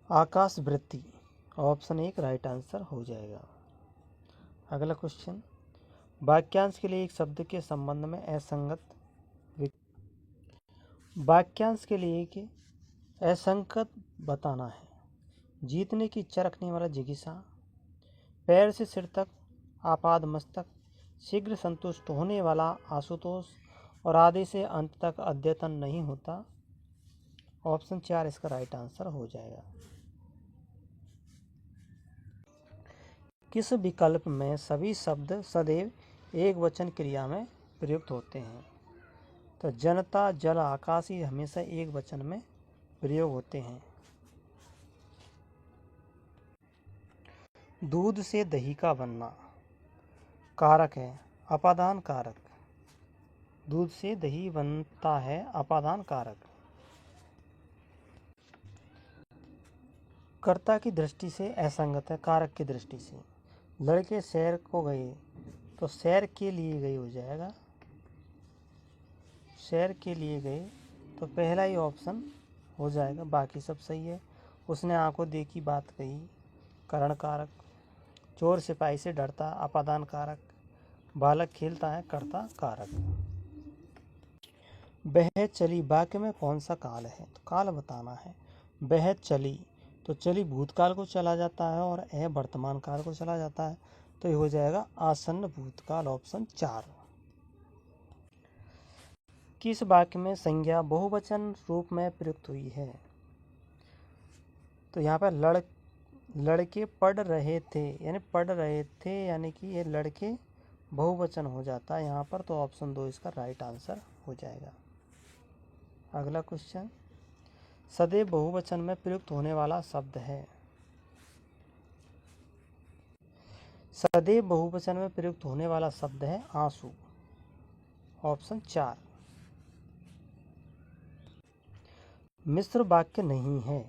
Speaker 1: आकाश वृत्ति, ऑप्शन 1 राइट आंसर हो जाएगा। अगला क्वेश्चन, वाक्यांश के लिए एक शब्द के संबंध में असंगत वाक्यांश के लिए कि असंगत बताना है। जीतने की इच्छा रखने वाला जिज्ञासा, पैर से सिर तक आपाद मस्तक, शीघ्र संतुष्ट होने वाला आशुतोष और आदि से अंत तक अद्यतन नहीं होता। ऑप्शन 4 इसका राइट आंसर हो जाएगा। किस विकल्प में सभी शब्द सदैव एक वचन क्रिया में प्रयुक्त होते हैं? तो जनता, जल, आकाश ही हमेशा एक वचन में प्रयोग होते हैं। दूध से दही का बनना कारक है, अपादान कारक। दूध से दही बनता है, अपादान कारक। कर्ता की दृष्टि से असंगत है, कारक की दृष्टि से। लड़के शहर को गए, तो शहर के लिए गए हो जाएगा। शहर के लिए गए, तो पहला ही ऑप्शन हो जाएगा, बाकी सब सही है। उसने आंखों देखी बात कही, करण कारक। चोर सिपाही से डरता, अपादान कारक। बालक खेलता है, कर्ता कारक। वह चली वाक्य में कौन सा काल है? तो काल बताना है। वह चली, तो चली भूतकाल को चला जाता है और यह वर्तमान काल को चला जाता है, तो ये हो जाएगा आसन्न भूतकाल, ऑप्शन 4। किस वाक्य में संज्ञा बहुवचन रूप में प्रयुक्त हुई है? तो यहाँ पर लड़के पढ़ रहे थे, यानी पढ़ रहे थे, यानी कि ये लड़के बहुवचन हो जाता है यहाँ पर, तो ऑप्शन 2 इसका राइट आंसर हो जाएगा। अगला क्वेश्चन, सदैव बहुवचन में प्रयुक्त होने वाला शब्द है। सदैव बहुवचन में प्रयुक्त होने वाला शब्द है आंसू, ऑप्शन 4। मिश्र वाक्य नहीं है,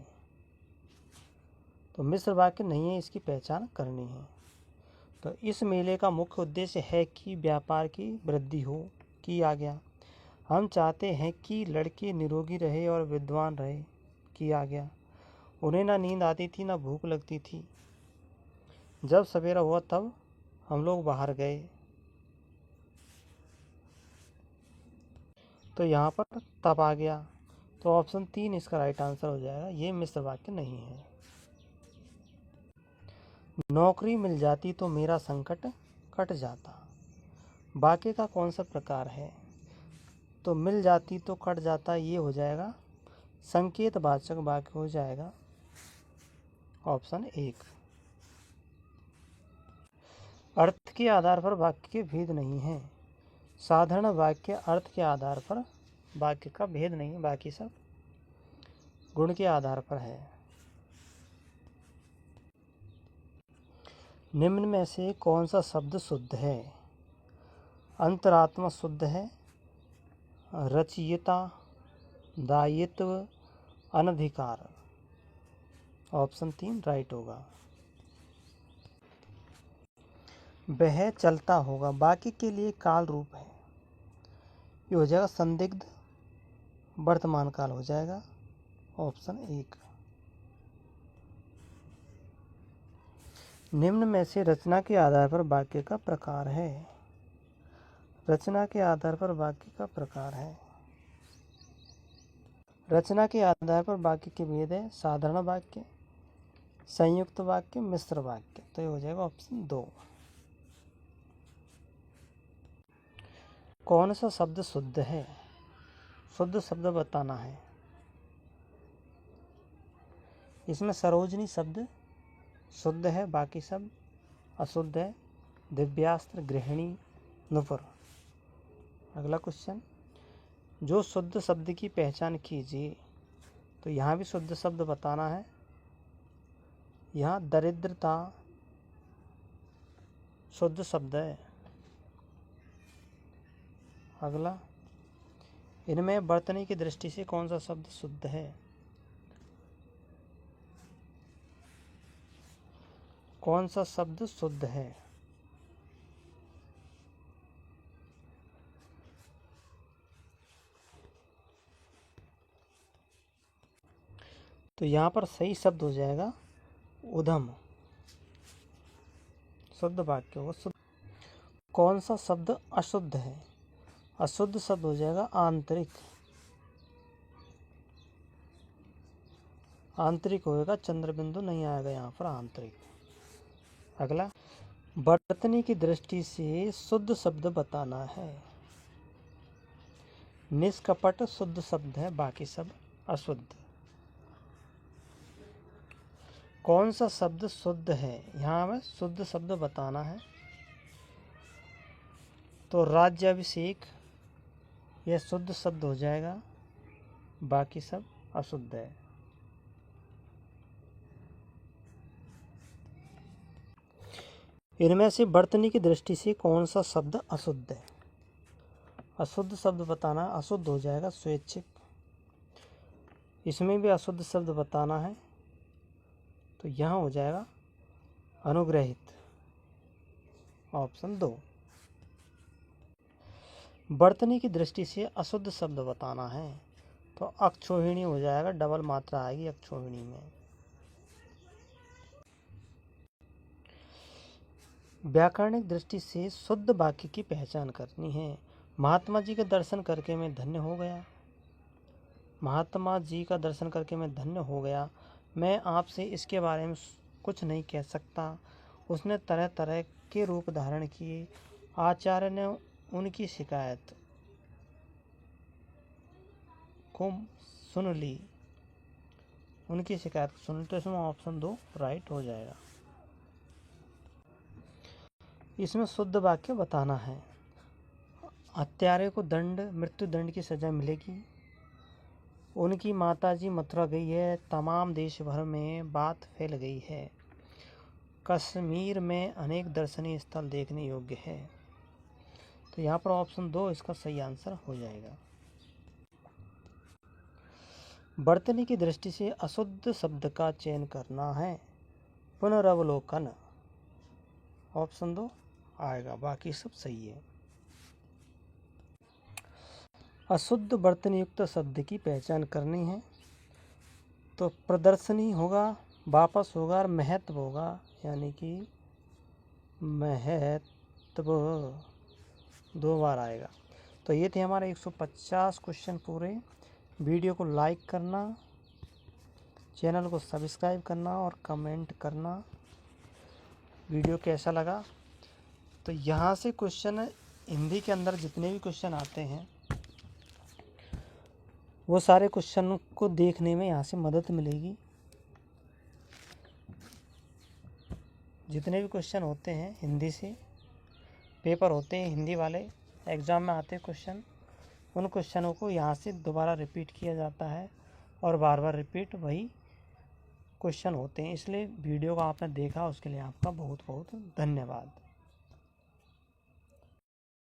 Speaker 1: तो मिश्र वाक्य नहीं है, इसकी पहचान करनी है। तो इस मेले का मुख्य उद्देश्य है कि व्यापार की वृद्धि हो, की आ गया। हम चाहते हैं कि लड़के निरोगी रहे और विद्वान रहे, की आ गया। उन्हें ना नींद आती थी ना भूख लगती थी। जब सवेरा हुआ तब हम लोग बाहर गए, तो यहाँ पर तब आ गया, तो ऑप्शन 3 इसका राइट आंसर हो जाएगा। ये मिश्र वाक्य नहीं है। नौकरी मिल जाती तो मेरा संकट कट जाता, वाक्य का कौन सा प्रकार है? तो मिल जाती तो कट जाता, ये हो जाएगा संकेत वाचक वाक्य हो जाएगा, ऑप्शन 1। अर्थ के आधार पर वाक्य के भेद नहीं है। साधारण वाक्य अर्थ के आधार पर वाक्य का भेद नहीं है, बाकी सब गुण के आधार पर है। निम्न में से कौन सा शब्द शुद्ध है? अंतरात्मा शुद्ध है, रचयिता, दायित्व, अनधिकार, ऑप्शन 3 राइट होगा। वह चलता होगा, बाकी के लिए काल रूप है। ये हो जाएगा संदिग्ध वर्तमान काल हो जाएगा, ऑप्शन 1। निम्न में से रचना के आधार पर वाक्य का प्रकार है। रचना के आधार पर वाक्य का प्रकार है। रचना के आधार पर वाक्य के भेद है साधारण वाक्य, संयुक्त वाक्य, मिश्र वाक्य। तो ये हो जाएगा ऑप्शन 2। कौन सा शब्द शुद्ध है? शुद्ध शब्द बताना है। इसमें सरोजनी शब्द शुद्ध है, बाकी सब अशुद्ध है। दिव्यास्त्र, गृहिणी, नुपुर। अगला क्वेश्चन, जो शुद्ध शब्द की पहचान कीजिए। तो यहाँ भी शुद्ध शब्द बताना है। यहाँ दरिद्रता शुद्ध शब्द है। अगला, इनमें वर्तनी की दृष्टि से कौन सा शब्द शुद्ध है? कौन सा शब्द शुद्ध है? तो यहाँ पर सही शब्द हो जाएगा उधम। शुद्ध वाक्य होगा शुद्ध। कौन सा शब्द अशुद्ध है? अशुद्ध शब्द हो जाएगा आंतरिक। आंतरिक होएगा, चंद्रबिंदु नहीं आएगा यहाँ पर, आंतरिक। अगला, वर्तनी की दृष्टि से शुद्ध शब्द बताना है। निष्कपट शुद्ध शब्द है, बाकी सब अशुद्ध। कौन सा शब्द शुद्ध है? यहाँ हमें शुद्ध शब्द बताना है। तो राज्याभिषेक यह शुद्ध शब्द हो जाएगा, बाकी सब अशुद्ध है। इनमें से वर्तनी की दृष्टि से कौन सा शब्द अशुद्ध है? अशुद्ध शब्द बताना, अशुद्ध हो जाएगा स्वैच्छिक। इसमें भी अशुद्ध शब्द बताना है। तो यहाँ हो जाएगा अनुग्रहित, ऑप्शन 2। वर्तनी की दृष्टि से अशुद्ध शब्द बताना है। तो अक्षोहिणी हो जाएगा, डबल मात्रा आएगी अक्षोहिणी में। व्याकरणिक दृष्टि से शुद्ध वाक्य की पहचान करनी है। महात्मा जी का दर्शन करके मैं धन्य हो गया। महात्मा जी का दर्शन करके मैं धन्य हो गया। मैं आपसे इसके बारे में कुछ नहीं कह सकता। उसने तरह तरह के रूप धारण किए। आचार्य ने उनकी शिकायत को सुन ली। उनकी शिकायत सुन ली। तो इसमें ऑप्शन 2 राइट हो जाएगा। इसमें शुद्ध वाक्य बताना है। हत्यारे को मृत्यु दंड की सजा मिलेगी। उनकी माताजी मथुरा गई है। तमाम देश भर में बात फैल गई है। कश्मीर में अनेक दर्शनीय स्थल देखने योग्य है। तो यहाँ पर ऑप्शन 2 इसका सही आंसर हो जाएगा। वर्तनी की दृष्टि से अशुद्ध शब्द का चयन करना है। पुनरवलोकन, ऑप्शन 2 आएगा, बाकी सब सही है। अशुद्ध वर्तनी युक्त शब्द की पहचान करनी है। तो प्रदर्शनी होगा, वापस होगा और महत्व होगा, यानी कि महत्व 2 बार आएगा। तो ये थे हमारे 150 क्वेश्चन पूरे। वीडियो को लाइक करना, चैनल को सब्सक्राइब करना और कमेंट करना वीडियो कैसा लगा। तो यहाँ से क्वेश्चन हिंदी के अंदर जितने भी क्वेश्चन आते हैं वो सारे क्वेश्चन को देखने में यहाँ से मदद मिलेगी। जितने भी क्वेश्चन होते हैं हिंदी से, पेपर होते हैं हिंदी वाले, एग्ज़ाम में आते हैं क्वेश्चन, उन क्वेश्चनों को यहाँ से दोबारा रिपीट किया जाता है और बार बार रिपीट वही क्वेश्चन होते हैं। इसलिए वीडियो को आपने देखा उसके लिए आपका बहुत बहुत धन्यवाद।